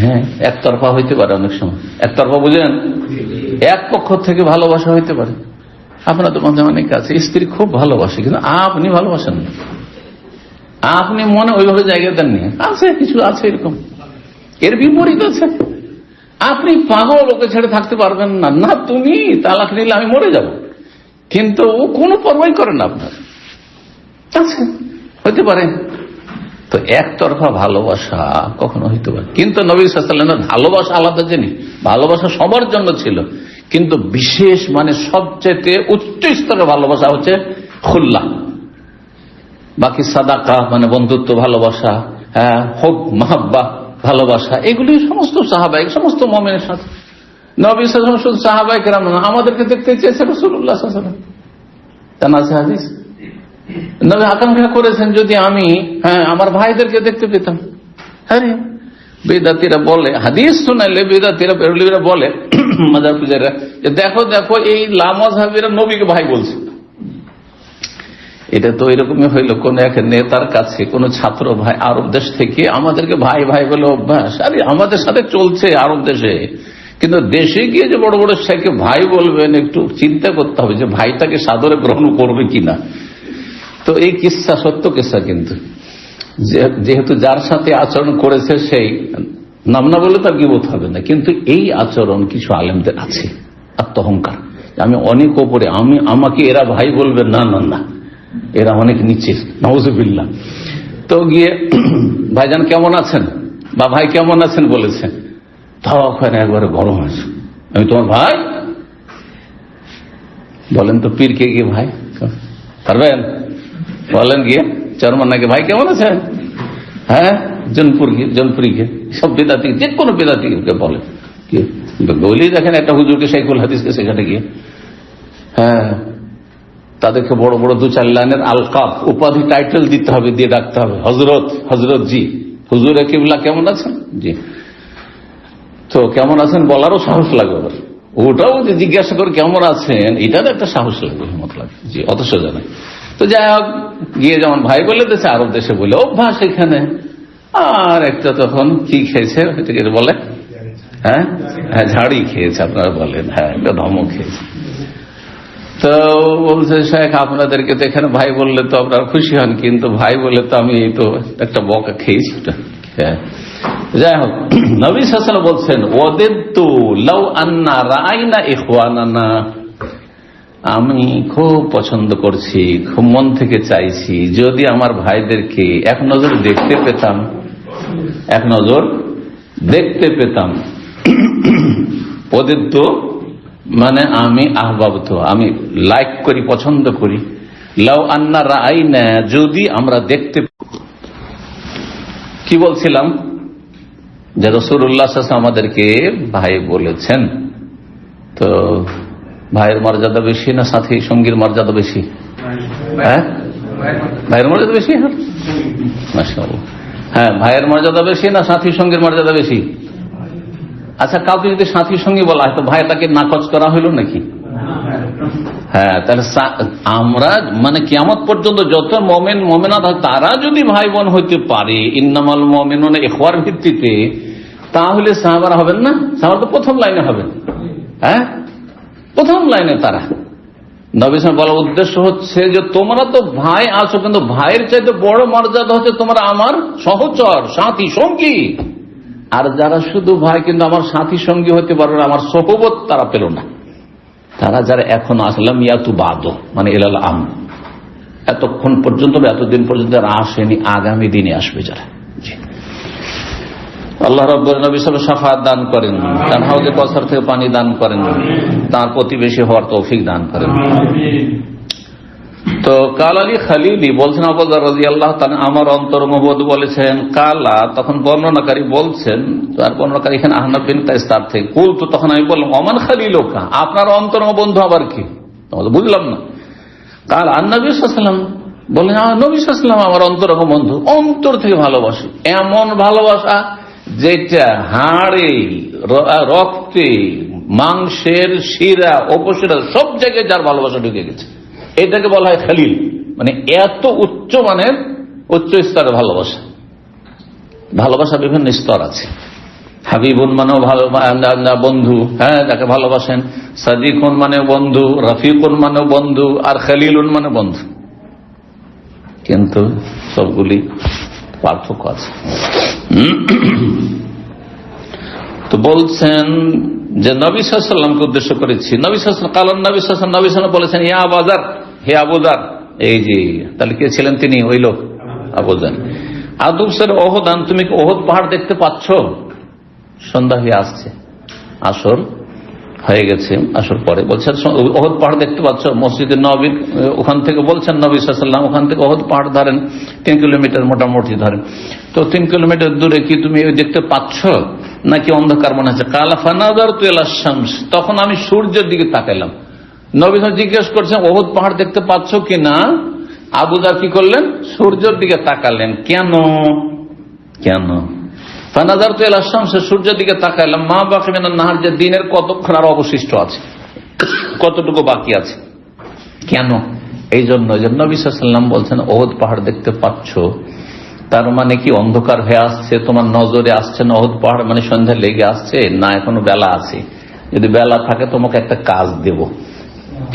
হ্যাঁ, একতরফা হইতে পারে, অনেক সময় একতরফা বুঝেন, এক পক্ষ থেকে ভালোবাসা হইতে পারে। আপনার তো মধ্যে অনেক আছে স্ত্রী খুব ভালোবাসে, কিন্তু আপনি ভালোবাসেন না, আপনি মনে ওইভাবে জায়গা দেননি। আছে কিছু আছে এরকম, এর বিপরীত আছে, আপনি পাগল, ওকে ছেড়ে থাকতে পারবেন না, না তুমি তালাক নিলে আমি মরে যাব, কিন্তু ও কোনো পরোয়াই করে না আপনার। আছে, হইতে পারে। তো একতরফা ভালোবাসা কখনো হইতে পারে, কিন্তু নবী সাল্লাল্লাহু আলাইহি ওয়াসাল্লামের ভালোবাসা আলাদা জিনিস। ভালোবাসা সবার জন্য ছিল, কিন্তু বিশেষ মানে সবচেয়ে উচ্চ স্তরের ভালোবাসা হচ্ছে খুল্লা। বাকি সাদাকা মানে বন্ধুত্ব ভালোবাসা, হ্যাঁ, হুব মাহাব্বা ভালোবাসা, এগুলি সমস্ত সাহাবায়ে, সমস্ত মুমিনের সাথে। নবী সাল্লাল্লাহু আলাইহি ওয়াসাল্লাম সাহাবায়ে কেরাম আমাদেরকে দেখতে চেয়েছে রাসূলুল্লাহ সাল্লাল্লাহু আলাইহি ওয়াসাল্লাম, জানা আছে হাদিস। নবী আকাঙ্ক্ষা করেছেন যদি আমি আমার ভাইদেরকে দেখতে পেতাম। আরে বেদাতিরা বলে, হাদিস শোনাইলে বেদাতিরা বলে মাজার পূজারীরা, যে দেখো দেখো এই লামাযহাবীরা নবীকে ভাই বলছে। এটা তো এরকমই হইলো, কোন এক নেতার কাছে কোন ছাত্র ভাই আরব দেশ থেকে আমাদেরকে ভাই ভাই বলে অভ্যাস। আরে আমাদের সাথে চলছে আরব দেশে, কিন্তু দেশে গিয়ে যে বড় বড় শেখকে ভাই বলবেন, একটু চিন্তা করতে হবে যে ভাইটাকে সাদরে গ্রহণ করবে কিনা। তো এই কিস্সা সত্য কিস্সা, কিন্তু যেহেতু যার সাথে আচরণ করেছে সেই নাম না বলে তার গীবত হবে না, কিন্তু এই আচরণ কিছু আলেমদের আছে, আত্মহংকার, আমি অনেক ওপরে, আমাকে এরা ভাই বলবে, না না না, এরা অনেক নিচে, নাউজুবিল্লাহ। তো গিয়ে ভাইজান কেমন আছেন বা ভাই কেমন আছেন বলেছে, তখন একবারে গরম আছে, আমি তোমার ভাই? বলেন তো পীরকে গিয়ে ভাই পারবেন? বলেন গিয়ে চরমান্নাকে ভাই কেমন আছেন? হ্যাঁ, জনপুরীকে, সব বেদাতি, যে কোনো বেদাতিকে বলে। বলি দেখেন একটা হুজুরকে শাইখুল হাদিসকে সেখানে গিয়ে, হ্যাঁ, তাদেরকে বড় বড় 2-4 লাইনের আলকাব উপাধি টাইটেল দিতে হবে, দিয়ে ডাকতে হবে, হজরত, হজরত জি, হুজুরে কিবলা কেমন আছেন জি। তো কেমন আছেন বলারও সাহস লাগবে, আবার ওটাও যে জিজ্ঞাসা করে কেমন আছেন, এটার একটা সাহস লাগবে, হিম্মত লাগবে জি, অত সোজা নয়। তো যাই হোক, গিয়ে যেমন ভাই বলে দিয়েছে, আরব দেশে বলে অভ্যাস এখানে। আর একটা তখন কি খেয়েছে এটাকে বলে, হ্যাঁ হ্যাঁ, ঝাড়ি খেয়েছে আপনারা বলেন, হ্যাঁ, একটা ধমক খেয়েছে। তো বলছে শেখ আপনাদেরকে তো এখানে ভাই বললে তো আপনারা খুশি হন, কিন্তু ভাই বলে তো আমি তো একটা বকা খেয়েছি। যাই হোক, নবী সাল্লাল্লাহু আলাইহি ওয়াসাল্লাম বলছেন, ওয়াদাতু লাউ আন্না রাআইনা ইখওয়ানানা, আমি খুব পছন্দ করছি, খুব মন থেকে চাইছি যদি আমার ভাইদেরকে এক নজর দেখতে পেতাম, এক নজর দেখতে পেতাম। ওয়াদাতু মানে আমি আহবাবত, আমি লাইক করি, পছন্দ করি। লাউ আন্না রাআইনা, যদি আমরা দেখতে। কি বলছিলাম যে রাসূলুল্লাহ সাল্লাল্লাহু আলাইহি ওয়াসাল্লাম আমাদেরকে ভাই বলেছেন। তো ভাইয়ের মর্যাদা বেশি না সাথী সঙ্গীর মর্যাদা বেশি? হ্যাঁ, ভাইয়ের মর্যাদা বেশি। মাশাআল্লাহ, হ্যাঁ, ভাইয়ের মর্যাদা বেশি না সাথী সঙ্গীর মর্যাদা বেশি? আচ্ছা, কাউকে যদি সাথী সঙ্গী বলা হয় তো ভাইটাকে নাকচ করা হইল নাকি? হ্যাঁ, তাহলে আমরা মানে কিয়ামত পর্যন্ত যত মুমিন মুমিনাত তারা যদি ভাই বোন হইতে পারে ইন্নামাল মুমিনুনা ইখওয়ার ভিত্তিতে, তাহলে সাহাবারা হবেন না? সাহাবারা তো প্রথম লাইনে হবেন। হ্যাঁ, প্রথম লাইনে তারা। নবী সাল্লাল্লাহু আলাইহি ওয়াসাল্লাম বলার উদ্দেশ্য হচ্ছে যে তোমরা তো ভাই আছো, কিন্তু ভাইয়ের চাইতে বড় মর্যাদা হচ্ছে তোমরা আমার সহচর, সাথী, সঙ্গী। আর যারা শুধু ভাই কিন্তু আমার সাথী সঙ্গী হতে পারবে না, আমার সোহবত তারা পেল না, তারা যারা এখনো আসলাম ইয়াতু বাদ মানে এলাল আম, এতক্ষণ পর্যন্ত, এতদিন পর্যন্ত আসেনি, আগামী দিনে আসবে যারা। আল্লাহ রাব্বুল নবী সাল্লাল্লাহু আলাইহি ওয়াসাল্লাম শাফাআত দান করেন, তার হাউজে কাউসার থেকে পানি দান করেন, তার প্রতিবেশী হওয়ার তৌফিক দান করেন। তো কালালি খালিলি বলছেন আবু যর রাদিয়াল্লাহু তাআলা, আমার অন্তরঙ্গ বন্ধু বলেছেন। কালা তখন বর্ণনাকারী বলছেন, তার বর্ণনাকারী এখানে আহনাফ বিন কাইস তার থেকে, কুল তো তখন আমি বললাম ওমান খালিলুকা, আপনার অন্তরঙ্গ বন্ধু আবার কি? বুঝলাম না। কাল নবী সাল্লাল্লাহু আলাইহি ওয়াসাল্লাম বললেন, নবী সাল্লাল্লাহু আলাইহি ওয়াসাল্লাম আমার অন্তরঙ্গ বন্ধু, অন্তর থেকে ভালোবাসি, এমন ভালোবাসা যেটা হাড়ে, রক্তে, মাংসের শিরা, উপশিরা সব জায়গায় যার ভালোবাসা ঢুকে গেছে, এটাকে বলা হয় খালিল। মানে এত উচ্চ মানের, উচ্চ স্তরের ভালোবাসা। ভালোবাসা বিভিন্ন স্তর আছে। হাবিবুন মানেও ভালো বন্ধু, হ্যাঁ, যাকে ভালোবাসেন। সাদিকুন মানে বন্ধু, রফিকুন মানে বন্ধু, আর খালিলুন মানে বন্ধু। কিন্তু সবগুলি পার্থক্য আছে। তো বলছেন যে নবী সাল্লাল্লাহু আলাইহি ওয়াসাল্লামকে উদ্দেশ্য করেছি। নবী সাল্লাল্লাহু আলাইহি ওয়াসাল্লাম কালান, নবী সাল্লাল্লাহু আলাইহি ওয়াসাল্লাম বলেছেন, ইয়া আবু যর, হে আবু যর। এই যে তাহলে কে ছিলেন তিনি? ওই লোক আবু যর। আদুবসের ওহদান, তুমি কি ওহদ পাহাড় দেখতে পাচ্ছ? সন্ধ্যা হয়ে আসছে, আসর হয়ে গেছে, আসর পরে বলছেন ওহদ পাহাড় দেখতে পাচ্ছ? মসজিদে নবীর ওখান থেকে বলছেন নবী সাল্লাল্লাহু আলাইহি ওয়াসাল্লাম, ওখান থেকে ওহদ পাহাড় ধরেন 3 কিলোমিটার মোটামুটি ধরেন, তো 3 কিলোমিটার দূরে কি তুমি দেখতে পাচ্ছ নাকি অন্ধকার মনে হচ্ছে? কালা ফানাযারতু ইলা শামস, তখন আমি সূর্যের দিকে তাকাইলাম। নবী জিজ্ঞেস করছেন ওহদ পাহাড় দেখতে পাচ্ছ কিনা? আবু যার কি করলেন? সূর্যের দিকে তাকালেন। কেন? ফানাযারতু ইলা শামস, সূর্যের দিকে তাকাইলাম। মা বাকি মিনান নাহার, যে দিনের কতক্ষণ আর অবশিষ্ট আছে, কতটুকু বাকি আছে। কেন? এই জন্য যে নবী সাল্লাল্লাহু আলাইহি ওয়াসাল্লাম বলছেন ওহদ পাহাড় দেখতে পাচ্ছ, তার মানে কি অন্ধকার হয়ে আসছে, তোমার নজরে আসছে না ওহদ পাহাড়, মানে সন্ধ্যা লেগে আসছে না এখনো বেলা আছে? যদি বেলা থাকে তোমাকে একটা কাজ দেব।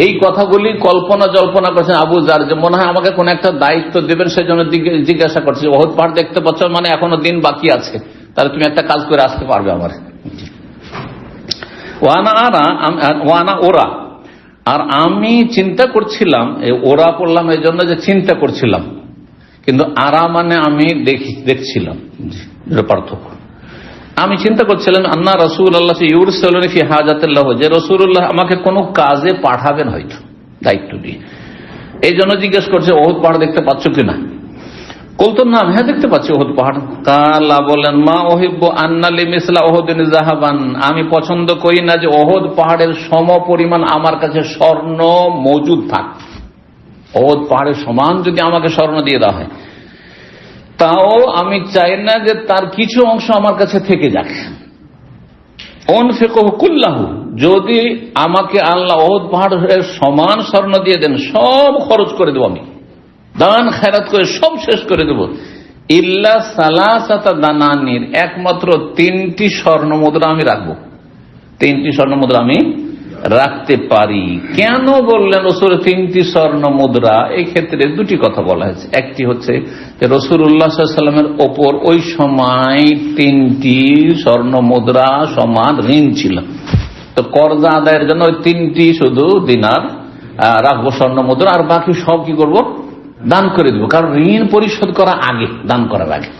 এই কথাগুলি কল্পনা জল্পনা করছেন আবু যার, যে মনে হয় আমাকে কোন একটা দায়িত্ব দেবেন, সেই জন্য জিজ্ঞাসা করছে ওহদ পাহাড় দেখতে পাচ্ছ, মানে এখনো দিন বাকি আছে, তাহলে তুমি একটা কাজ করে আসতে পারবে আমার। ওয়ানা ওরা, আর আমি চিন্তা করছিলাম, ওরা পড়লাম এই জন্য যে চিন্তা করছিলাম, কিন্তু আরা মানে আমি দেখছিলাম, পার্থক্য। আমি চিন্তা করছিলাম আন্না রাসূলুল্লাহ ইউরসালুনি ফি হাজাতিল্লাহ, যে রাসূলুল্লাহ আমাকে কোনো কাজে পাঠাবেন হয়তো দায়িত্ব দিয়ে, এই জন্য জিজ্ঞেস করছে ওহদ পাহাড় দেখতে পাচ্ছ কিনা। বলতো না, হ্যাঁ দেখতে পাচ্ছি ওহদ পাহাড়। কালা বলেন মা ওহিব্বু আন্না লিমিসলা ওহদিন যাহাবান, আমি পছন্দ করি না যে ওহদ পাহাড়ের সম পরিমাণ আমার কাছে স্বর্ণ মজুদ থাক। ওহদ পাহাড়ের সমান যদি আমাকে স্বর্ণ দিয়ে দেওয়া হয়, তাও আমি চাই না যে তার কিছু অংশ আমার কাছে থেকে যাক। উনফিকুহু কুল্লাহু, যদি আমাকে আল্লাহ ওহদ পাহাড়ের সমান স্বর্ণ দিয়ে দেন, সব খরচ করে দেবো, আমি দান খেরাত করে সব শেষ করে দেব। ইল্লা সালাসাতা দানানির, একমাত্র 3টি স্বর্ণ মুদ্রা আমি রাখবো, 3টি স্বর্ণ মুদ্রা আমি রাখতে পারি। কেন বললেন রাসূল 3টি স্বর্ণ মুদ্রা? এই ক্ষেত্রে 2টি কথা বলা হয়েছে। একটি হচ্ছে যে রাসূলুল্লাহ সাল্লাল্লাহু আলাইহি ওয়াসাল্লামের ওপর ওই সময় 3টি স্বর্ণ মুদ্রা সমান ঋণ ছিল, তো কর্জা আদায়ের জন্য ওই 3টি শুধু দিনার রাখবো স্বর্ণ মুদ্রা, আর বাকি সব কি করবো? দান করে দেবো, কারণ ঋণ পরিশোধ করা আগে, দান করার আগে,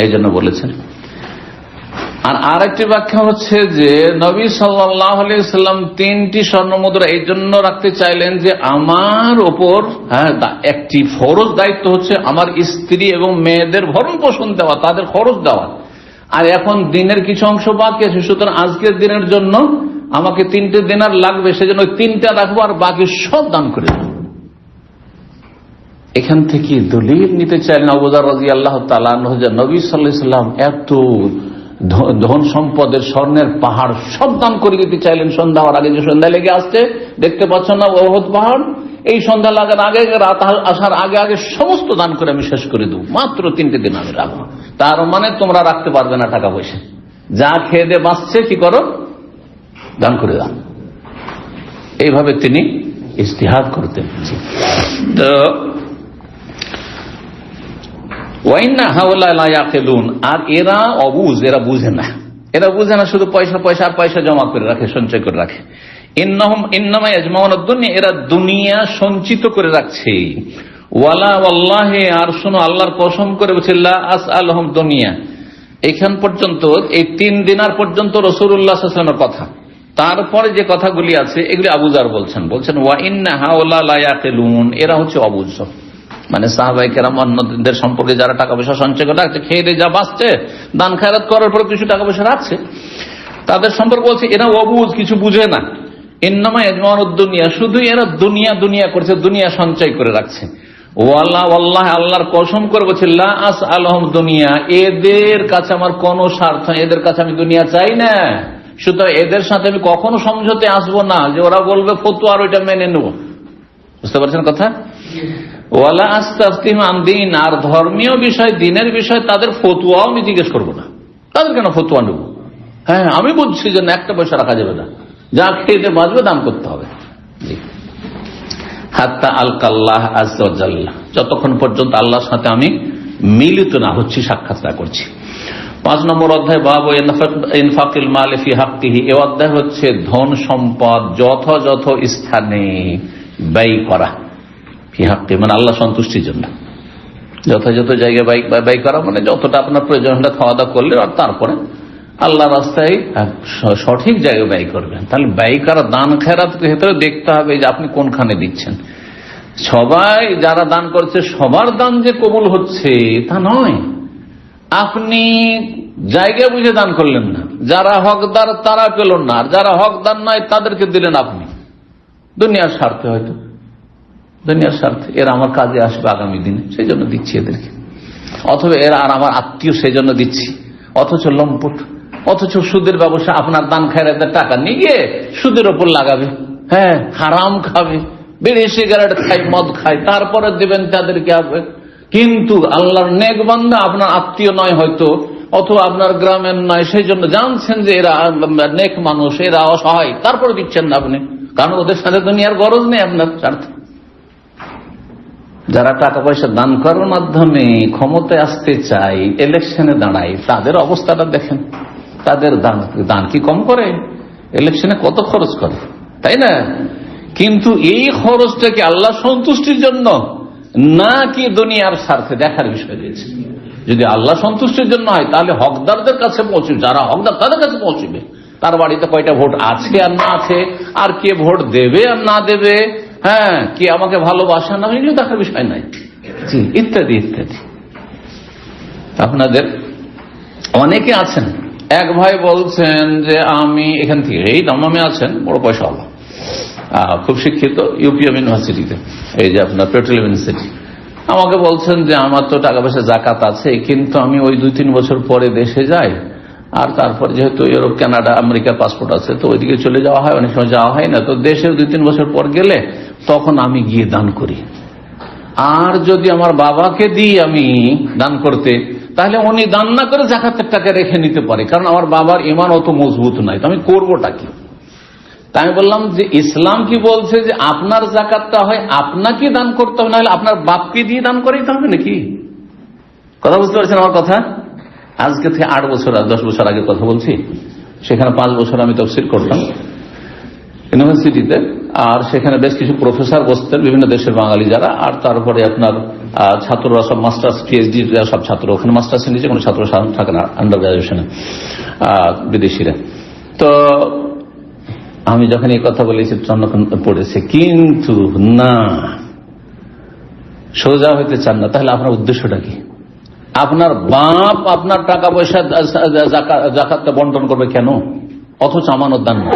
এই জন্য বলেছেন। আর আরেকটি ব্যাখ্যা হচ্ছে যে নবী সাল্লাল্লাহু আলাইহি ওয়াসাল্লাম 3টি স্বর্ণ মুদ্রা এই জন্য রাখতে চাইলেন যে আমার ওপর একটি ফরজ দায়িত্ব হচ্ছে আমার স্ত্রী এবং মেয়েদের ভরণ পোষণ দেওয়া, তাদের খরচ দেওয়া, আর এখন দিনের কিছু অংশ বাকি আছে, সুতরাং আজকের দিনের জন্য আমাকে 3টে দিনার লাগবে, সেজন্য 3টা রাখবো আর বাকি সব দান করে দেবো। এখান থেকে দলিল নিতে চাইলেন আবু যার রাদিয়াল্লাহু তাআলা আনহু, যে নবী সাল্লাল্লাহু আলাইহি ওয়াসাল্লাম এত ধন সম্পদের স্বর্ণের পাহাড় সব দান করে দিতে চাইলেন সন্ধ্যা হওয়ার আগে, যে সন্ধ্যা লেগে আসছে দেখতে পাচ্ছ না ওহদ পাহাড়, এই সন্ধ্যা লাগার আগে, রাত আসার আগে আগে সমস্ত দান করে আমি শেষ করে দেবো, মাত্র 3টে দিন আমি রাখবো। তার মানে তোমরা রাখতে পারবে না টাকা পয়সা, যা খেয়ে দিয়ে বাঁচছে কি করো, দান করে দাও। এইভাবে তিনি ইজতিহাদ করতেন। তো আর এরা অবুঝ, এরা বুঝে না, শুধু পয়সা আর পয়সা জমা করে রাখে, সঞ্চয় করে রাখে। এরা দুনিয়া সঞ্চিত করে রাখছে। আর শোনো, আল্লাহর কসম করে বলছে লা আসআলুহুম দুনিয়া। এখান পর্যন্ত এই 3 দিনার পর্যন্ত রাসূলুল্লাহ সাল্লাল্লাহু আলাইহি ওয়াসাল্লামের কথা। তারপরে যে কথাগুলি আছে এগুলি আবু যার বলছেন ওয়া ইন্না হাউলা লা ইয়াকিলুন, এরা হচ্ছে অবুঝ, মানে সাহাবায়ে কেরাম অন্যদের সম্পর্কে যারা টাকা পয়সা সঞ্চয় করে রাখছে, খেয়ে দিয়ে যা বাঁচছে, দান খায়রাত করার পরে কিছু টাকা পয়সা রাখছে, তাদের সম্পর্কে বলছে এরা অবুঝ, কিছু বুঝে না। ইন্নামা ইয়াজমাউদ দুনিয়া, শুধু এরা দুনিয়া করছে, দুনিয়া সঞ্চয় করে রাখছে। ওয়াল্লাহ, আল্লাহর কসম করে বলছে লা আসআলুহুম দুনিয়া, এদের কাছে আমার কোনো স্বার্থ নেই, এদের কাছে আমি দুনিয়া চাই না, সুতরাং এদের সাথে আমি কখনো সমঝোতে আসবো না যে ওরা বলবে ফতোয়া আর ওইটা মেনে নেব। বুঝতে পারছেন কথা? ওয়ালা আস্তাফতিহিম আন দীন, আর ধর্মীয় বিষয়, দিনের বিষয় তাদের ফতোয়াও আমি জিজ্ঞেস করবো না, তাদের কেন ফতোয়া নেব? হ্যাঁ, আমি বুঝছি যে না, একটা পয়সা রাখা যাবে না, যা খেতে বাঁচবে দান করতে হবে। হাত্তা আলকাল্লাহ আযজা ওয়া জাল্লা, যতক্ষণ পর্যন্ত আল্লাহর সাথে আমি মিলিত না হচ্ছি, সাক্ষাৎ না করছি। 5 নম্বর অধ্যায় বাবু ইনফাকিল মাল ফি হাক্কিহি, এই অধ্যায় হচ্ছে ধন সম্পদ যথাযথ স্থানে ব্যয় করা, ফি হাক্কি মানে আল্লাহ সন্তুষ্টির জন্য। যথাযথ জায়গায় ব্যয় করা মানে যতটা আপনার প্রয়োজন হলে খাওয়া দাওয়া করলে, আর তারপরে আল্লাহ রাস্তায় সঠিক জায়গায় ব্যয় করবেন। তাহলে ব্যয় করা দান খেরাত ক্ষেত্রে দেখতে হবে যে আপনি কোনখানে দিচ্ছেন। সবাই যারা দান করছে সবার দান যে কবুল হচ্ছে তা নয়। আপনি জায়গা বুঝে দান করলেন না, যারা হকদার তারা পেল না, আর যারা হকদার নয় তাদেরকে দিলেন আপনি দুনিয়ার স্বার্থে, হয়তো দুনিয়ার স্বার্থে, এরা আমার কাজে আসবে আগামী দিনে সেই জন্য দিচ্ছি এদেরকে, অথবা এরা আর আমার আত্মীয় সেই জন্য দিচ্ছি, অথচ লম্পট, অথচ সুদের ব্যবসা। আপনার দান খায়রাতের টাকা নিয়ে গিয়ে সুদের ওপর লাগাবে, হ্যাঁ, হারাম খাবে, বিড়ি সিগারেট খায়, মদ খায়, তারপরে দেবেন তাদেরকে হবে। কিন্তু আল্লাহর নেক বান্দা আপনার আত্মীয় নয় হয়তো, অথবা আপনার গ্রামের নয়, সেই জন্য জানছেন যে এরা নেক মানুষ, এরা অসহায়, তারপরে দিচ্ছেন না আপনি, কারণ ওদের সাথে দুনিয়ার গরজ নেই আপনার স্বার্থে। যারা টাকা পয়সা দান করার মাধ্যমে ক্ষমতায় আসতে চায়, ইলেকশনে দাঁড়ায়, তাদের অবস্থাটা দেখেন। তাদের দান কি কম করে? ইলেকশনে কত খরচ করে, তাই না? কিন্তু এই খরচটা কি আল্লাহ সন্তুষ্টির জন্য নাকি দুনিয়ার স্বার্থে দেখার বিষয় রয়েছে। যদি আল্লাহ সন্তুষ্টির জন্য হয় তাহলে হকদারদের কাছে পৌঁছবে, যারা হকদার তাদের কাছে পৌঁছবে। তার বাড়িতে কয়টা ভোট আছে আর না আছে, আর কে ভোট দেবে আর না দেবে, হ্যাঁ, কে আমাকে ভালোবাসা না, এগুলো দেখার বিষয় নাই, ইত্যাদি ইত্যাদি। আপনাদের অনেকে আছেন, এক ভাই বলছেন যে আমি এখান থেকে, এই দমদমে আছেন, বড় পয়সা হলো, খুব শিক্ষিত, ইউপিএম ইউনিভার্সিটিতে, এই যে আপনার পেট্রোলিয়াম ইউনিভার্সিটি, আমাকে বলছেন যে আমার তো টাকা পয়সা জাকাত আছে, কিন্তু আমি ওই 2-3 বছর পরে দেশে যাই, আর তারপরে যেহেতু ইউরোপ, কানাডা, আমেরিকার পাসপোর্ট আছে, তো ওইদিকে চলে যাওয়া হয়, অনেক সময় যাওয়া হয় না, তো দেশে 2-3 বছর পর গেলে তখন আমি গিয়ে দান করি। আর যদি আমার বাবাকে দিই আমি দান করতে, তাহলে উনি দান না করে জাকাতের টাকা রেখে নিতে পারে, কারণ আমার বাবার ঈমান অত মজবুত নাই, তো আমি করবোটা কি? তাই আমি বললাম যে ইসলাম কি বলছে যে আপনার জাকাতটা হয় আপনাকে দান করতে হবে, নাহলে আপনার বাপকে দিয়ে দান করাইতে হবে নাকি? কথা বুঝতে পারছেন আমার কথা? আজকে থেকে 8 বছর আর 10 বছর আগে কথা বলছি। সেখানে 5 বছর আমি তাফসীর করতাম ইউনিভার্সিটিতে, আর সেখানে বেশ কিছু প্রফেসর বসতেন, বিভিন্ন দেশের বাঙালি যারা, আর তারপরে আপনার ছাত্ররা সব মাস্টার্স, পিএইচডি সব ছাত্র ওখানে, মাস্টার্সের নিচে কোনো ছাত্র থাকে না, আন্ডার গ্রাজুয়েশনে বিদেশিরা। তো আমি যখন এই কথা বলেছি তখন পড়েছে, কিন্তু না, সোজা হইতে চান না, তাহলে আপনার উদ্দেশ্যটা কি? আপনার বাপ আপনার টাকা পয়সা জাকাতটা বন্টন করবে কেন, অথচ আমানত দান না?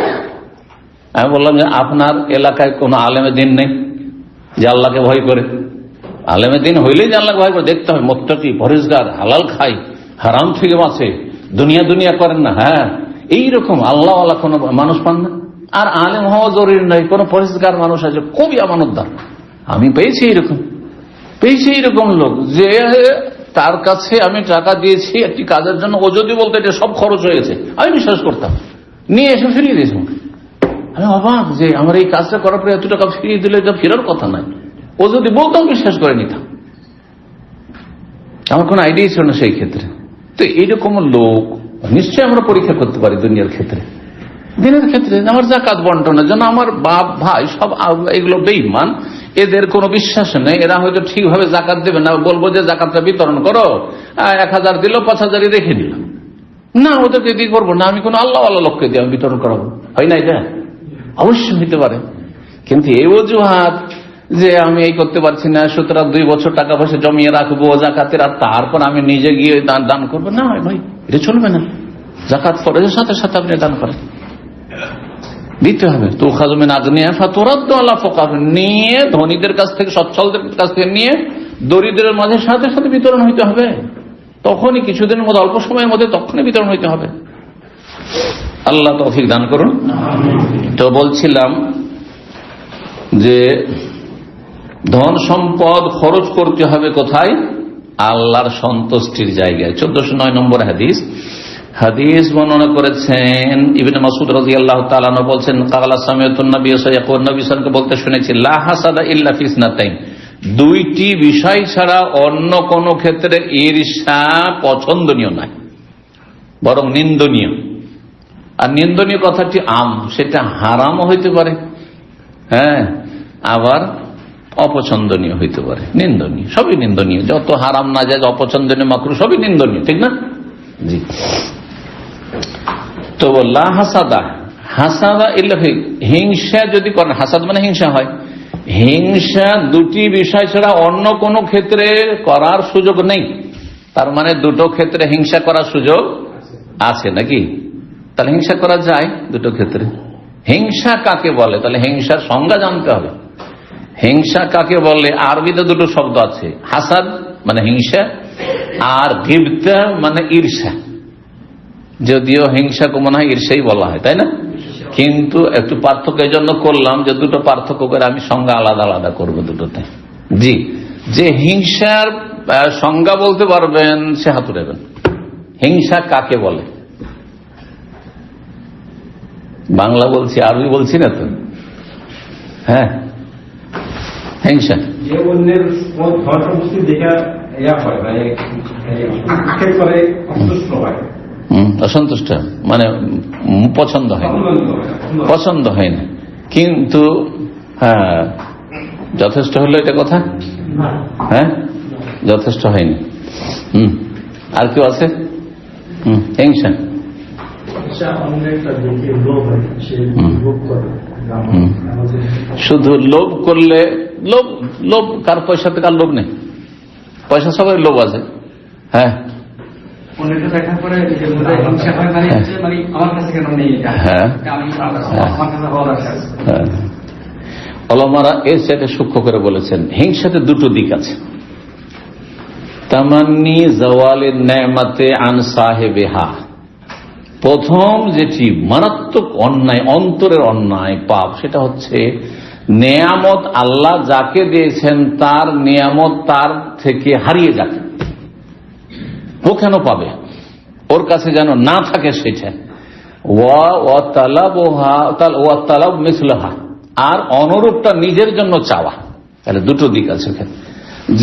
আমি বললাম যে আপনার এলাকায় কোনো আলেমে দিন নেই যে আল্লাহকে ভয় করে? আলেমে দিন হইলেই যে আল্লাহকে ভয় করে, দেখতে হবে মুত্তাকি, পরেজগার, হালাল খাই, হারাম থেকে বাঁচে, দুনিয়া করেন না, হ্যাঁ, এইরকম আল্লাহওয়ালা কোনো মানুষ পান না। আর আলেম হওয়া জরুরি নয়, কোন পরিষ্কার মানুষ আছে, খুবই আমানতদার। আমি পেয়েছি এইরকম লোক যে তার কাছে আমি টাকা দিয়েছি একটি কাজের জন্য, ও যদি বলতো এটা সব খরচ হয়েছে, আমি বিশ্বাস করতাম, নিয়ে এসে ফিরিয়ে দিয়েছি। আমি অবাক যে আমার এই কাজটা করার পরে এত টাকা ফিরিয়ে দিলে এটা ফেরার কথা নয়। ও যদি বলতাম বিশ্বাস করে নিতাম, আমার কোনো আইডিয়া ছিল না সেই ক্ষেত্রে। তো এইরকম লোক নিশ্চয়ই আমরা পরীক্ষা করতে পারি দুনিয়ার ক্ষেত্রে, দিনের ক্ষেত্রে। আমার জাকাত বন্টনের জন্য আমার বাপ ভাই সব এগুলো বেঈমান, এদের কোনো বিশ্বাস নেই, এরা হয়তো ঠিকভাবে জাকাত দেবে না। বলবো যে জাকাতটা বিতরণ করো, 1000 দিল, 5000 রেখে দিল, না, ওদেরকে দিয়ে করবো না, আমি কোনো আল্লাহ লোককে দিয়ে আমি বিতরণ করাবো, হয় না? এটা অবশ্যই হইতে পারে, কিন্তু এই অজুহাত যে আমি এই করতে পারছি না, সুতরাং 2 বছর টাকা পয়সা জমিয়ে রাখবো জাকাতের, আর তারপর আমি নিজে গিয়ে দান করবো, না ভাই, এটা চলবে না। জাকাত ফরজের সাথে সাথে আপনি দান করেন, দিতে হবে। তো খাজমেন আগ্নিয়া ফাতুরাদ্দু আলা ফুকাহা, নিয়ে ধনীদের কাছ থেকে, সচ্ছলদের কাছ থেকে নিয়ে দরিদ্রের মাঝে সাথে সাথে বিতরণ হইতে হবে। তখনই কিছুদিনের মধ্যে, অল্প সময়ের মধ্যে তখনই বিতরণ হইতে হবে। আল্লাহ তৌফিক দান করুন। তো বলছিলাম যে ধন সম্পদ খরচ করতে হবে কোথায়? আল্লাহর সন্তুষ্টির জায়গায়। 1409 নম্বর হাদিস বর্ণনা করেছেন ইবনে মাসউদ রাদিয়াল্লাহু তাআলা আনহু, বলছেন ক্বালা সামিআতুন নবী সাল্লাল্লাহু আলাইহি ওয়াসাল্লাম বলতে শুনেছি, লা হাসাদা ইল্লা ফি ইসনাতাইন, 2টি বিষয় ছাড়া অন্য কোন ক্ষেত্রে ঈর্ষা পছন্দনীয় নয়, বরং নিন্দনীয়। আর নিন্দনীয় কথাটি সেটা হারামও হইতে পারে, হ্যাঁ, আবার অপছন্দনীয় হইতে পারে, নিন্দনীয়, সবই নিন্দনীয়। যত হারাম না যায়, অপছন্দনীয়, মাকরুহ সবই নিন্দনীয়, ঠিক না? জি। তো লা হাসাদা, হাসাদা ইল্লা ফি, হিংসা যদি করেন, হাসাদ মানে হিংসা হয়, হিংসা দুটি বিষয় ছাড়া অন্য কোনো ক্ষেত্রে করার সুযোগ নেই। তার মানে দুটো ক্ষেত্রে হিংসা করার সুযোগ আছে নাকি? তাহলে হিংসা করা যায় দুটো ক্ষেত্রে। হিংসা কাকে বলে? তাহলে হিংসার সংজ্ঞা জানতে হবে। হিংসা কাকে বলে? আরবিতে দুটো শব্দ আছে, হাসাদ মানে হিংসা, আর গিবতা মানে ঈর্ষা। যদিও হিংসাকে মনে হয় ঈর্ষাই বলা হয়, তাই না? কিন্তু একটু পার্থক্য এই জন্য করলাম যে দুটো পার্থক্য করে আমি সংজ্ঞা আলাদা আলাদা করবো দুটোতে। জি, যে হিংসার সংজ্ঞা বলতে পারবেন সে হাত উঠাবেন। হিংসা কাকে বলে? বাংলা বলছি, আরবি বলছি না তো। হ্যাঁ, হিংসা অসন্তুষ্ট মানে পছন্দ হয়, পছন্দ হয় না, কিন্তু হ্যাঁ যথেষ্ট হলো এটা কথা। হ্যাঁ, যথেষ্ট হয়নি। আর কেউ আছে? হিংসা শুধু লোভ করলে, লোভ, লোভ কার পয়সাতে কার লোভ নেই? পয়সা সবাই লোভ আছে। হ্যাঁ, ওলামারা এর সাথে সূক্ষ্ম করে বলেছেন, হিংসাতে দুটো দিক আছে। তামান্নি জাওয়ালের নেমাতে আন সাহেবেহা, প্রথম যেটি মারাত্মক অন্যায়, অন্তরের অন্যায়, পাপ, সেটা হচ্ছে নেয়ামত আল্লাহ যাকে দিয়েছেন তার নেয়ামত তার থেকে হারিয়ে যাবে। ও কেন পাবে? ওর কাছে যেন না থাকে সেটা। আর অনুরূপটা নিজের জন্য চাওয়া। তাহলে দুটো দিক আছে,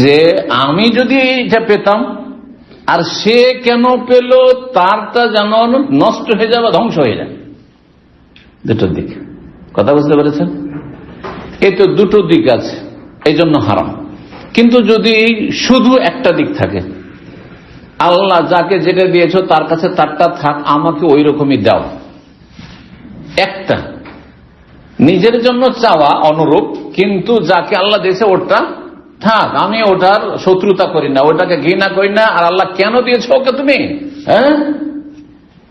যে আমি যদি এটা পেতাম আর সে কেন পেল, তারটা যেন নষ্ট হয়ে যাবে, ধ্বংস হয়ে যায়। দুটো দিক, কথা বুঝতে পেরেছেন? এই তো দুটো দিক আছে, এই জন্য হারাম। কিন্তু যদি শুধু একটা দিক থাকে, আল্লাহ যাকে যেটা দিয়েছ তার কাছে তারটা থাক, আমাকে ওই রকমই দাও, একটা নিজের জন্য চাওয়া অনুরূপ, কিন্তু যাকে আল্লাহ দিয়েছে ওটা থাক, আমি ওটার শত্রুতা করি না, ওটাকে ঘৃণা করি না। আর আল্লাহ কেন দিয়েছ ওকে তুমি, হ্যাঁ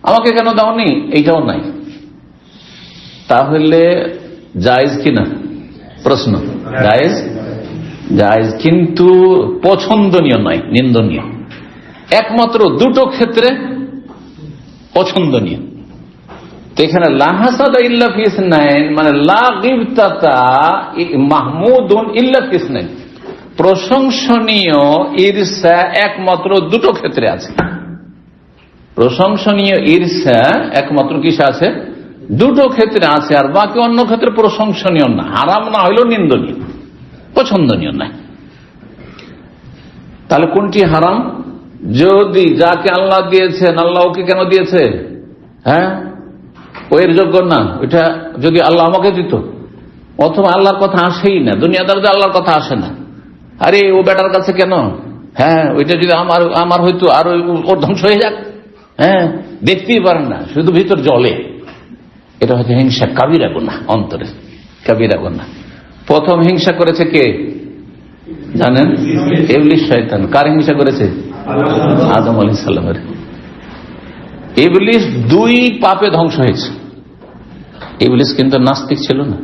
আমাকে কেন দাওনি, এইটাও নাই। তাহলে জায়েজ কিনা? প্রশ্ন। জায়েজ, জায়েজ, কিন্তু পছন্দনীয় নয়, নিন্দনীয়। একমাত্র দুটো ক্ষেত্রে পছন্দনীয়। তো এখানে লা হাসাদা ইল্লা ফি ইসনাইন মানে লা গিবতাতা মাহমুদুন ইল্লা ফি ইসনাইন, প্রশংসনীয় ঈর্ষা একমাত্র দুটো ক্ষেত্রে আছে। প্রশংসনীয় ঈর্ষা একমাত্র কিসে আছে? দুটো ক্ষেত্রে আছে, আর বাকি অন্য ক্ষেত্রে প্রশংসনীয় না, হারাম না হইলেও নিন্দনীয়, পছন্দনীয় না। তাহলে কোনটি হারাম? যদি যাকে আল্লাহ দিয়েছেন, আল্লাহ ওকে কেন দিয়েছে, হ্যাঁ ও এর যোগ্য না, ওইটা যদি আল্লাহ আমাকে দিত, অথবা আল্লাহর কথা আসেই না, দুনিয়াদারদের আল্লাহর কথা আসে না, আরে ও বেটার কাছে কেন, হ্যাঁ ওইটা যদি আমার হয়তো আর ওর ধ্বংস হয়ে যাক, হ্যাঁ দেখতেই পারেন না, শুধু ভিতর জলে। এটা হচ্ছে হিংসা, কাবিরা গুনাহ, অন্তরে কাবিরা গুনাহ। প্রথম হিংসা করেছে কে জানেন? ইবলিস, শয়তান। কার হিংসা করেছে? আদম আলাইহিস সালামের। ইবলিস দুই পাপে ধ্বংস হয়েছে। ইবলিস কিন্তু নাস্তিক ছিল না।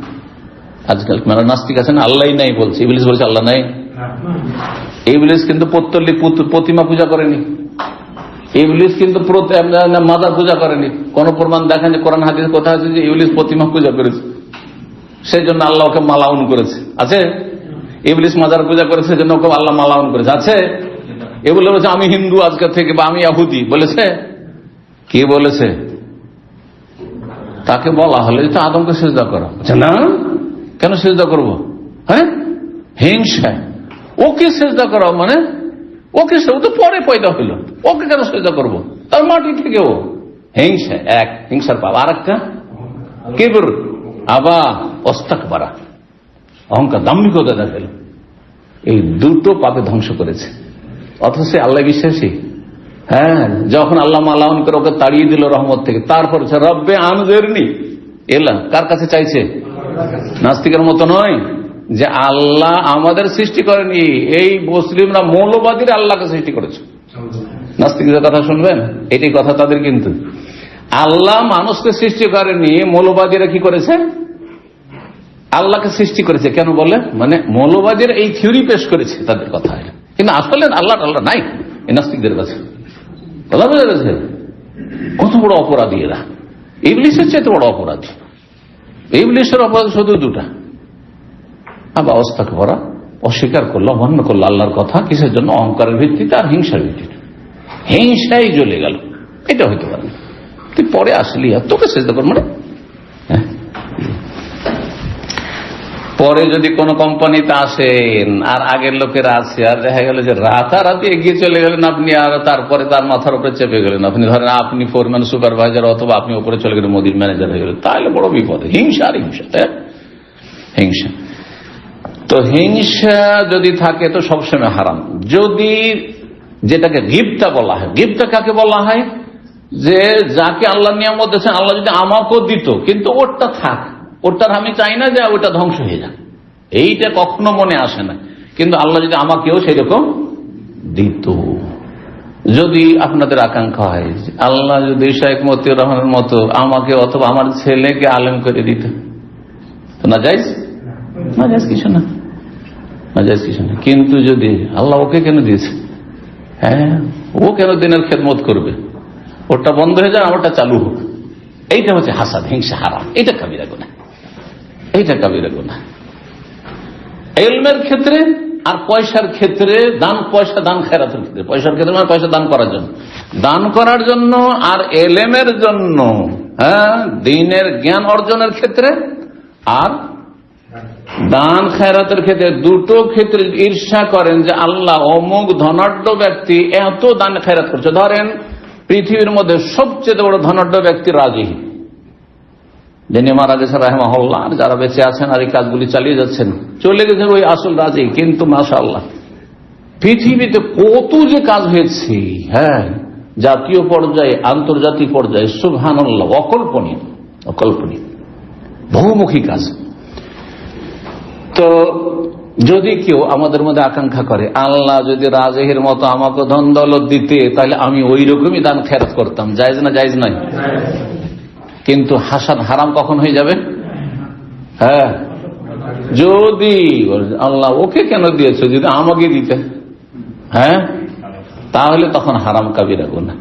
আজকাল মানে নাস্তিক আছে না, আল্লাহ নাই বলছে, ইবলিস বলছে আল্লাহ নাই। ইবলিস কিন্তু পৌত্তলিক প্রতিমা পূজা করেনি। ইবলিস কিন্তু মাজার পূজা করেনি। কোন প্রমাণ দেখেন যে কোরআন হাদিস কোথায় আছে যে ইবলিস প্রতিমা পূজা করেছে? সেই জন্য আল্লাহ ওকে মালাউন করেছে, আছে? ইবলিস মাজার পূজা করেছে, জন্য ওকে আল্লাহ মালাউন করেছে, আছে? এগুলো বলেছে আমি হিন্দু আজকে থেকে, বা আমি ইহুদি বলেছে? কি বলেছে? তাকে বলা হলে তো আদমকে সিজদা করা, না কেন সিজদা করবো? হ্যাঁ, হিংসা। ওকে সিজদা করা মানে ওকে, ও তো পরে পয়দা হইল, ওকে কেন সিজদা করবো? তার মাটি থেকে ও। হিংসা এক, হিংসার পাপ। আর একটা কিবর, আবা, ইস্তিকবার, অহংকার, দাম্ভিকতা দেখালো। এই দুটো পাপে ধ্বংস করেছে। অথচ আল্লাহ বিশ্বাসী। হ্যাঁ, যখন আল্লাহ মালাউন করে ওকে তাড়িয়ে দিল রহমত থেকে, তারপর রব্বে আনজিরনি, এলা কার কাছে চাইছে? নাস্তিকের মতো নয় যে আল্লাহ আমাদের সৃষ্টি করেনি, এই মুসলিমরা মৌলবাদীরা আল্লাহকে সৃষ্টি করেছে। নাস্তিকদের কথা শুনবেন, এটাই কথা তাদের। কিন্তু আল্লাহ মানুষকে সৃষ্টি করেনি, মৌলবাদীরা কি করেছে? আল্লাহকে সৃষ্টি করেছে। কেন বলে? মানে মৌলবাদীরা এই থিওরি পেশ করেছে তাদের কথা, কিন্তু আসলে আল্লাহ নাই এই নাস্তিকদের কাছে। কথা বোঝা গেছে? কত বড় অপরাধী এরা, ইবলিসের চেয়ে বড় অপরাধী। ইবলিসের অপরাধ শুধু দুটা, অবস্থাকে ভরা, অস্বীকার করলো, অমান্য করলো আল্লাহর কথা। কিসের জন্য? অহংকারের ভিত্তিতে আর হিংসার ভিত্তিতে। হিংসাই জ্বলে গেল, এটা হইতে পারে না। তুই পরে আসলি আর তোকে সেজদা কর, মানে পরে যদি কোন কোম্পানিতে আসেন আর আগের লোকেরা আছে, আর দেখা গেল যে রাতারাতি এগিয়ে চলে গেলেন আপনি, আর তারপরে তার মাথার উপরে চেপে গেলেন আপনি। ধরেন আপনি ফোরম্যান, সুপারভাইজার, অথবা আপনি উপরে চলে গেলেন মোদির ম্যানেজার হয়ে গেলেন, তাহলে বড় বিপদ। হিংসা আর হিংসা, হিংসা। তো হিংসা যদি থাকে তো সবসময় হারাম। যদি যেটাকে গিবতা বলা হয়, গিবতা কাকে বলা হয়? যে যাকে আল্লাহ নিয়ামত দিয়েছেন, আল্লাহ যদি আমাকেও দিত, কিন্তু ওরটা থাক, ওরটার আমি চাই না যে ওটা ধ্বংস হয়ে যাক, এইটা কখনো মনে আসে না। কিন্তু আল্লাহ যদি আমাকেও সেরকম দিত। যদি আপনাদের আকাঙ্ক্ষা হয় আল্লাহ যদি শাইখ মতিউর রহমানের মতো আমাকে অথবা আমার ছেলেকে আলেম করে দিত, তো না যাইজ? না যাইজ কিছু না, না যাইজ কিছু না। কিন্তু যদি আল্লাহ ওকে কেন দিয়েছে, হ্যাঁ, ও কেন দিনের খেদমত করবে, ওটা বন্ধ হয়ে যায়, আমারটা চালু হোক, এইটা হচ্ছে হাসাদ, হিংসা, হারাম। এটা কাবিরা গুনাহ, এইটা কাবিরা গুনাহ। ইলমের ক্ষেত্রে আর পয়সার ক্ষেত্রে, পয়সা দান খেরাতের ক্ষেত্রে, পয়সার ক্ষেত্রে মানে পয়সা দান করার জন্য, দান করার জন্য আর এলেমের জন্য, হ্যাঁ, দ্বীনের জ্ঞান অর্জনের ক্ষেত্রে আর দান খেরাতের ক্ষেত্রে, দুটো ক্ষেত্রে ঈর্ষা করেন যে আল্লাহ অমুক ধনাঢ্য ব্যক্তি এত দান খেরাত করছে। ধরেন পৃথিবীর মধ্যে সবচেয়ে বড় ধনাঢ্য ব্যক্তি রাজি, যিনি মারা গেছেন রাহিমাহুল্লাহ, আর যারা বেঁচে আছেন আর এই কাজগুলি চালিয়ে যাচ্ছেন, চলে গেছেন ওই আসল রাজি। কিন্তু মাশাআল্লাহ পৃথিবীতে কত যে কাজ হয়েছে, হ্যাঁ, জাতীয় পর্যায়ে, আন্তর্জাতিক পর্যায়ে, সুবহানাল্লাহ, অকল্পনীয়, অকল্পনীয়, বহুমুখী কাজ। তো যদি কেউ আমাদের মধ্যে আকাঙ্ক্ষা করে আল্লাহ যদি রাজেহের মতো আমাকে ধন দৌলত দিতে, তাহলে আমি ওই রকমই দান খেরাত করতাম, জায়েজ না? জায়েজ নয়। কিন্তু হাসান, হারাম কখন হয়ে যাবে? হ্যাঁ, যদি আল্লাহ ওকে কেন দিয়েছে, যদি আমাকে দিতে, হ্যাঁ, তাহলে তখন হারাম, কাবিরা গুনাহ।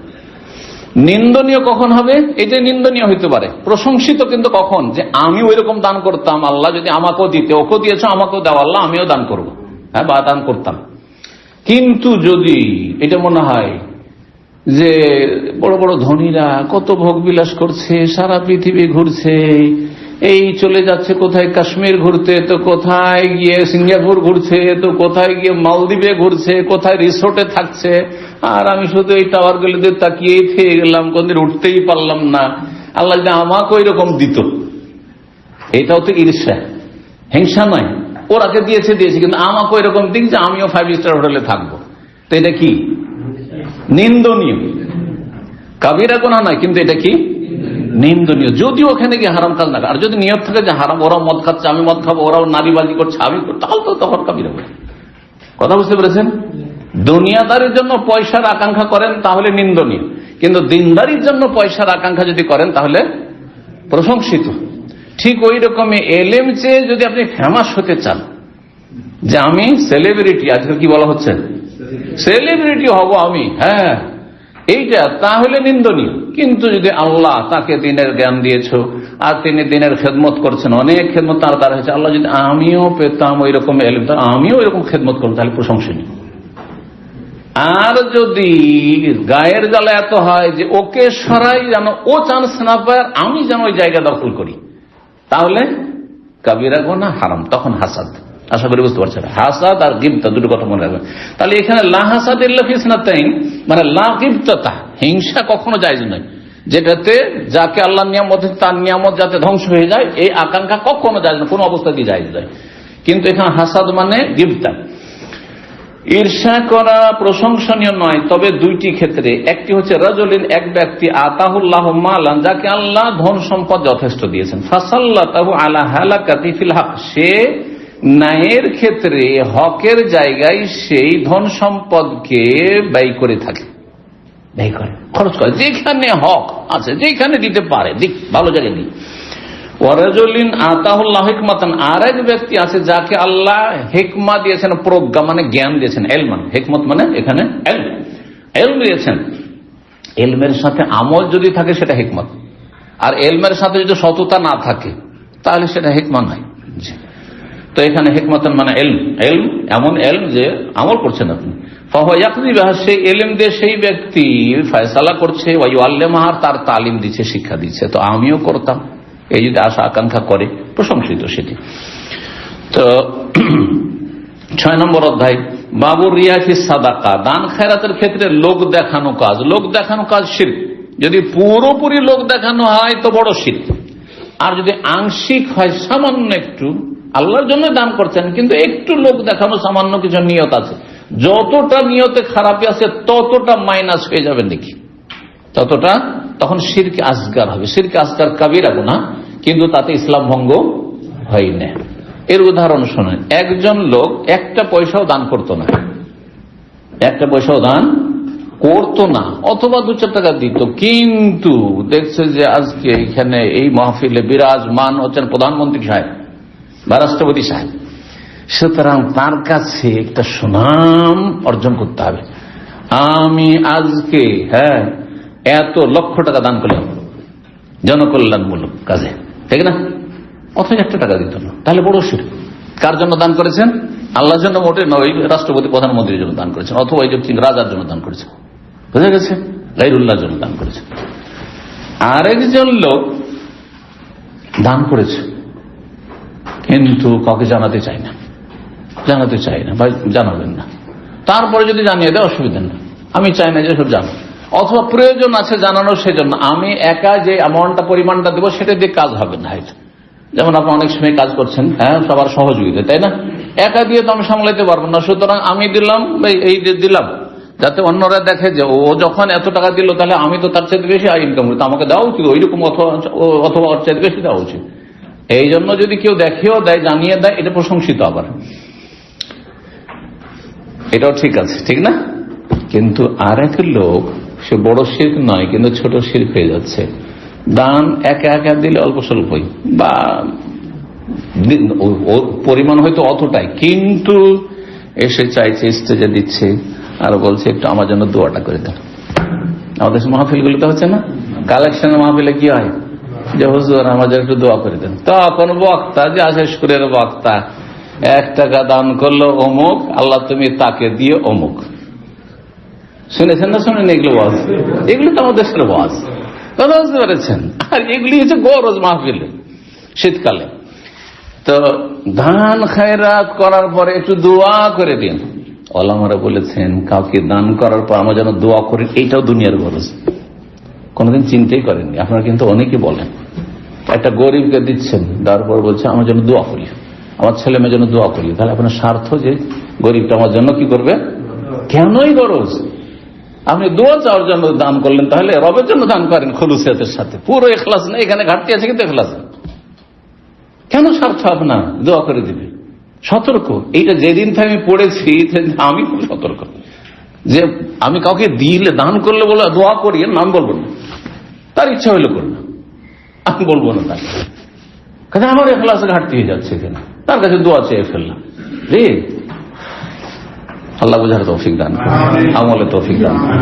নিন্দনীয় কখন হবে? এটা নিন্দনীয় হইতে পারে, প্রশংসিত কিন্তু কখন? যে আমি ওই রকম দান করতাম, আল্লাহ যদি আমাকেও দিতে, ওকেও দিয়েছ, আমাকেও দেওয়া, আল্লাহ আমিও দান করবো, হ্যাঁ, বা দান করতাম। কিন্তু যদি এটা মনে হয় যে বড় বড় ধনীরা কত ভোগ বিলাস করছে, সারা পৃথিবী ঘুরছে, এই চলে যাচ্ছে কোথায় কাশ্মীর ঘুরতে, তো কোথায় গিয়ে সিঙ্গাপুর ঘুরছে, তো কোথায় গিয়ে মালদ্বীপে ঘুরছে, কোথায় রিসোর্টে থাকছে, আর আমি শুধু এই টাওয়ার গুলিতে তাকিয়েই থেকে গেলাম, কোনদিন উঠতেই পারলাম না। আল্লাহ যদি আমাকে ওই রকম দিত, এটাও তো ঈর্ষা, হিংসা নয়। ওরাকে দিয়েছে, কিন্তু আমাকে ওই রকম দিক যে আমিও 5 স্টার হোটেলে থাকবো, তো এটা কি? নিন্দনীয়, কাবিরা গুনাহ নয়, কিন্তু এটা কি? নিন্দনীয়। যদি ওখানে গিয়ে হারাম কাজ না, আর যদি নিয়ত থাকে যে হারাম, ওরাও মদ খাচ্ছে আমি মদ খাবো, ওরাও নারীবাজি করছে আমি, তাহলে তো তখন কাবিরা গুনাহ। কথা বুঝতে পেরেছেন? দুনিয়াদারির জন্য পয়সার আকাঙ্ক্ষা করেন তাহলে নিন্দনীয়, কিন্তু দিনদারির জন্য পয়সার আকাঙ্ক্ষা যদি করেন তাহলে প্রশংসিত। ঠিক ওই রকমই এলেম চেয়ে যদি আপনি ফেমাস হতে চান, যে আমি সেলিব্রিটি, আজকাল কি বলা হচ্ছে, সেলিব্রিটি হব আমি, হ্যাঁ, এইটা, তাহলে নিন্দনীয়। কিন্তু যদি আল্লাহ তাকে দিনের জ্ঞান দিয়েছ আর তিনি দিনের খেদমত করছেন, অনেক খেদমত তার দ্বারা হয়েছে, আল্লাহ যদি আমিও পেতাম ওই রকম এলেম, আমিও ওই রকম খেদমত করতাম, তাহলে প্রশংসনীয়। আর যদি গায়ের জ্বালা এত হয় যে ওকে সরাই যেন ও চান্স না পায়, আমি যেন ওই জায়গা দখল করি, তাহলে কাবিরা গুনাহ, হারাম, তখন হাসাদ। আশা করি বুঝতে পারছেন, হাসাদ আর গিবতা দুটো কথা মনে রাখবেন। তাহলে এখানে লা হাসাদ ইল্লা ফি ইসনাতাইন, মানে লা গিবতা, হিংসা কখনো জায়েজ নয়, যেটাতে যাকে আল্লাহ নিয়ামত, তার নিয়ামত যাতে ধ্বংস হয়ে যায়, এই আকাঙ্ক্ষা কখনো জায়েজ না, কোনো অবস্থাতেই জায়েজ নয়। কিন্তু এখানে হাসাদ মানে গিবতা। ঈর্ষা করা প্রশংসনীয় নয়, তবে দুইটি ক্ষেত্রে। একটি হচ্ছে রাজুলিন, এক ব্যক্তি, আতাহুল্লাহ মালান, যাকে আল্লাহ ধন সম্পদ যথেষ্ট দিয়েছেন, ফাসাল্লাতাহু আলা হালাকাতি ফিল হক, সে ন্যায়ের ক্ষেত্রে হকের জায়গায় সেই ধন সম্পদকে ব্যয় করে থাকে, ব্যয় করে, খরচ করে, যেখানে হক আছে, যেখানে দিতে পারে দিক, ভালো জায়গায় দিই। ওয়ারাজুলিন আতাহুল্লাহ হিকমাতান, আর এক ব্যক্তি আছে যাকে আল্লাহ হিকমা দিয়েছেন, প্রজ্ঞা মানে জ্ঞান দিয়েছেন, এলমান, হিকমত মানে এখানে এলম দিয়েছেন। এলমের সাথে আমল যদি থাকে সেটা হিকমত, আর এলমের সাথে যদি সততা না থাকে তাহলে সেটা হিকমা নয়। তো এখানে হিকমতান মানে এলম, এলম এমন এলম যে আমল করছেন আপনি, সেই এলম দিয়ে সেই ব্যক্তি ফয়সালা করছে, ওয়াইউআল্লিমুহা, তার তালিম দিচ্ছে, শিক্ষা দিচ্ছে। তো আমিও করতাম, এই যদি আশা আকাঙ্ক্ষা করে, প্রশংসিত সেটি। তো 6 নম্বর অধ্যায়, বাবুর রিয়াফি সাদাকা, দান খেরাতের ক্ষেত্রে লোক দেখানো কাজ। লোক দেখানো কাজ শিরক। যদি পুরোপুরি লোক দেখানো হয় তো বড় শিরক, আর যদি আংশিক হয়, সামান্য একটু আল্লাহর জন্য দান করছেন কিন্তু একটু লোক দেখানো, সামান্য কিছু নিয়ত আছে, যতটা নিয়তে খারাপই আছে ততটা মাইনাস হয়ে যাবে নাকি, ততটা তখন শিরকে আসগার হবে। শিরকে আসগার কাবিরা গুনাহ, কিন্তু তাতে ইসলাম ভঙ্গ হয় না। এর উদাহরণ শোনেন, একজন লোক একটা পয়সাও দান করতো না, একটা পয়সাও দান করতো না, অথবা 2-4 টাকা দিত, কিন্তু দেখছে যে আজকে এখানে এই মাহফিলে বিরাজমান হচ্ছেন প্রধানমন্ত্রী সাহেব বা রাষ্ট্রপতি সাহেব, সুতরাং তার কাছে একটা সুনাম অর্জন করতে হবে। আমি আজকে এত লক্ষ টাকা দান করলাম জনকল্যাণমূলক কাজে, ঠিক না, অথচ 1 টাকা দিত না, তাহলে বড় শিরক। কার জন্য দান করেছেন? আল্লাহর জন্য মোটে নয়, রাষ্ট্রপতি প্রধানমন্ত্রীর জন্য দান করেছেন, অথবা এই যে রাজার জন্য দান করেছেন, বুঝা গেছে, গায়রুল্লাহর জন্য দান করেছেন। আরেকজন লোক দান করেছে কিন্তু কাউকে জানাতে চায় না, বা জানাবেন না, তারপরে যদি জানিয়ে দেয় অসুবিধা না, আমি চাই না যে সব জানো, অথবা প্রয়োজন আছে জানানোর, সেজন্য আমি একা যে অ্যামাউন্টটা পরিমাণটা দেবো সেটা দিয়ে কাজ হবে না। যেমন আপনি অনেক সময় কাজ করছেন, সবার সহযোগিতা, তাই না, একা দিয়ে তো আমি সামলাইতে পারবো না, সুতরাং আমি দিলাম, এই যে দিলাম, যাতে অন্যরা দেখে যে ও যখন এত টাকা দিল তাহলে আমি তো তার চাইতে বেশি ইনকাম করি, আমাকে দেওয়া উচিত ওইরকম, অথবা ওর চাইতে বেশি দেওয়া উচিত। এই জন্য যদি কেউ দেখেও দেয়, জানিয়ে দেয়, এটা প্রশংসিত, আবার এটাও ঠিক আছে, ঠিক না। কিন্তু আর এক লোক, সে বড় শিরক নয় কিন্তু ছোট শিরক হয়ে যাচ্ছে, দান একা একা দিলে অল্প স্বল্পই, বা পরিমাণ হয়তো অতটাই, কিন্তু এসে চাইছে, স্টেজে দিচ্ছে আর বলছে একটু আমার জন্য দোয়াটা করে দেন। আমাদের মাহফিলগুলোতে হচ্ছে না, কালেকশনের মাহফিলে কি হয় যে হুজুর আমার জন্য একটু দোয়া করে দেন, তখন বক্তা, যে আসে সুরের বক্তা, 1 টাকা দান করলো অমুক, আল্লাহ তুমি তাকে দিয়ে অমুক। শুনেছেন না শুনেন এগুলো ওয়াজ? এগুলো তো আমাদের দেশের ওয়াজ, কথা বুঝতে পেরেছেন? আর এগুলি হচ্ছে গরজ মাহফিলে শীতকালে। তো দান খায়রাত করার পরে একটু দোয়া করে দিন। ওলামারা বলেছেন কাউকে দান করার পর আমার যেন দোয়া করেন, এইটাও দুনিয়ার গরজ, কোনদিন চিন্তাই করেননি। আপনারা কিন্তু অনেকে বলেন, একটা গরিবকে দিচ্ছেন, তারপর বলছে আমার জন্য দোয়া করি, আমার ছেলে মেয়ের জন্য দোয়া করি, তাহলে আপনার স্বার্থ যে গরিবটা আমার জন্য কি করবে, কেনই গরজ? আপনি দোয়া চাওয়ার জন্য দান করলেন, তাহলে রবের জন্য দান করেন খুলুসিয়াতের সাথে, পুরো ইখলাস না, এখানে ঘাটতি আছে কিন্তু ইখলাস। কেন স্বার্থ আপনার দোয়া করে দিবে? সতর্ক। এইটা যেদিন থেকে আমি পড়েছি আমি খুব সতর্ক, যে আমি কাউকে দিলে, দান করলে বলে দোয়া করি, নাম বলবো না, তার ইচ্ছা হইলে করবে, আমি বলবো না তাকে, কারণ আমার ইখলাসে ঘাটতি হয়ে যাচ্ছে, এখানে তার কাছে দোয়া চেয়ে ফেললাম। রে আল্লাহ বুঝার তৌফিক দান করুন, আমলে তৌফিক দান করুন।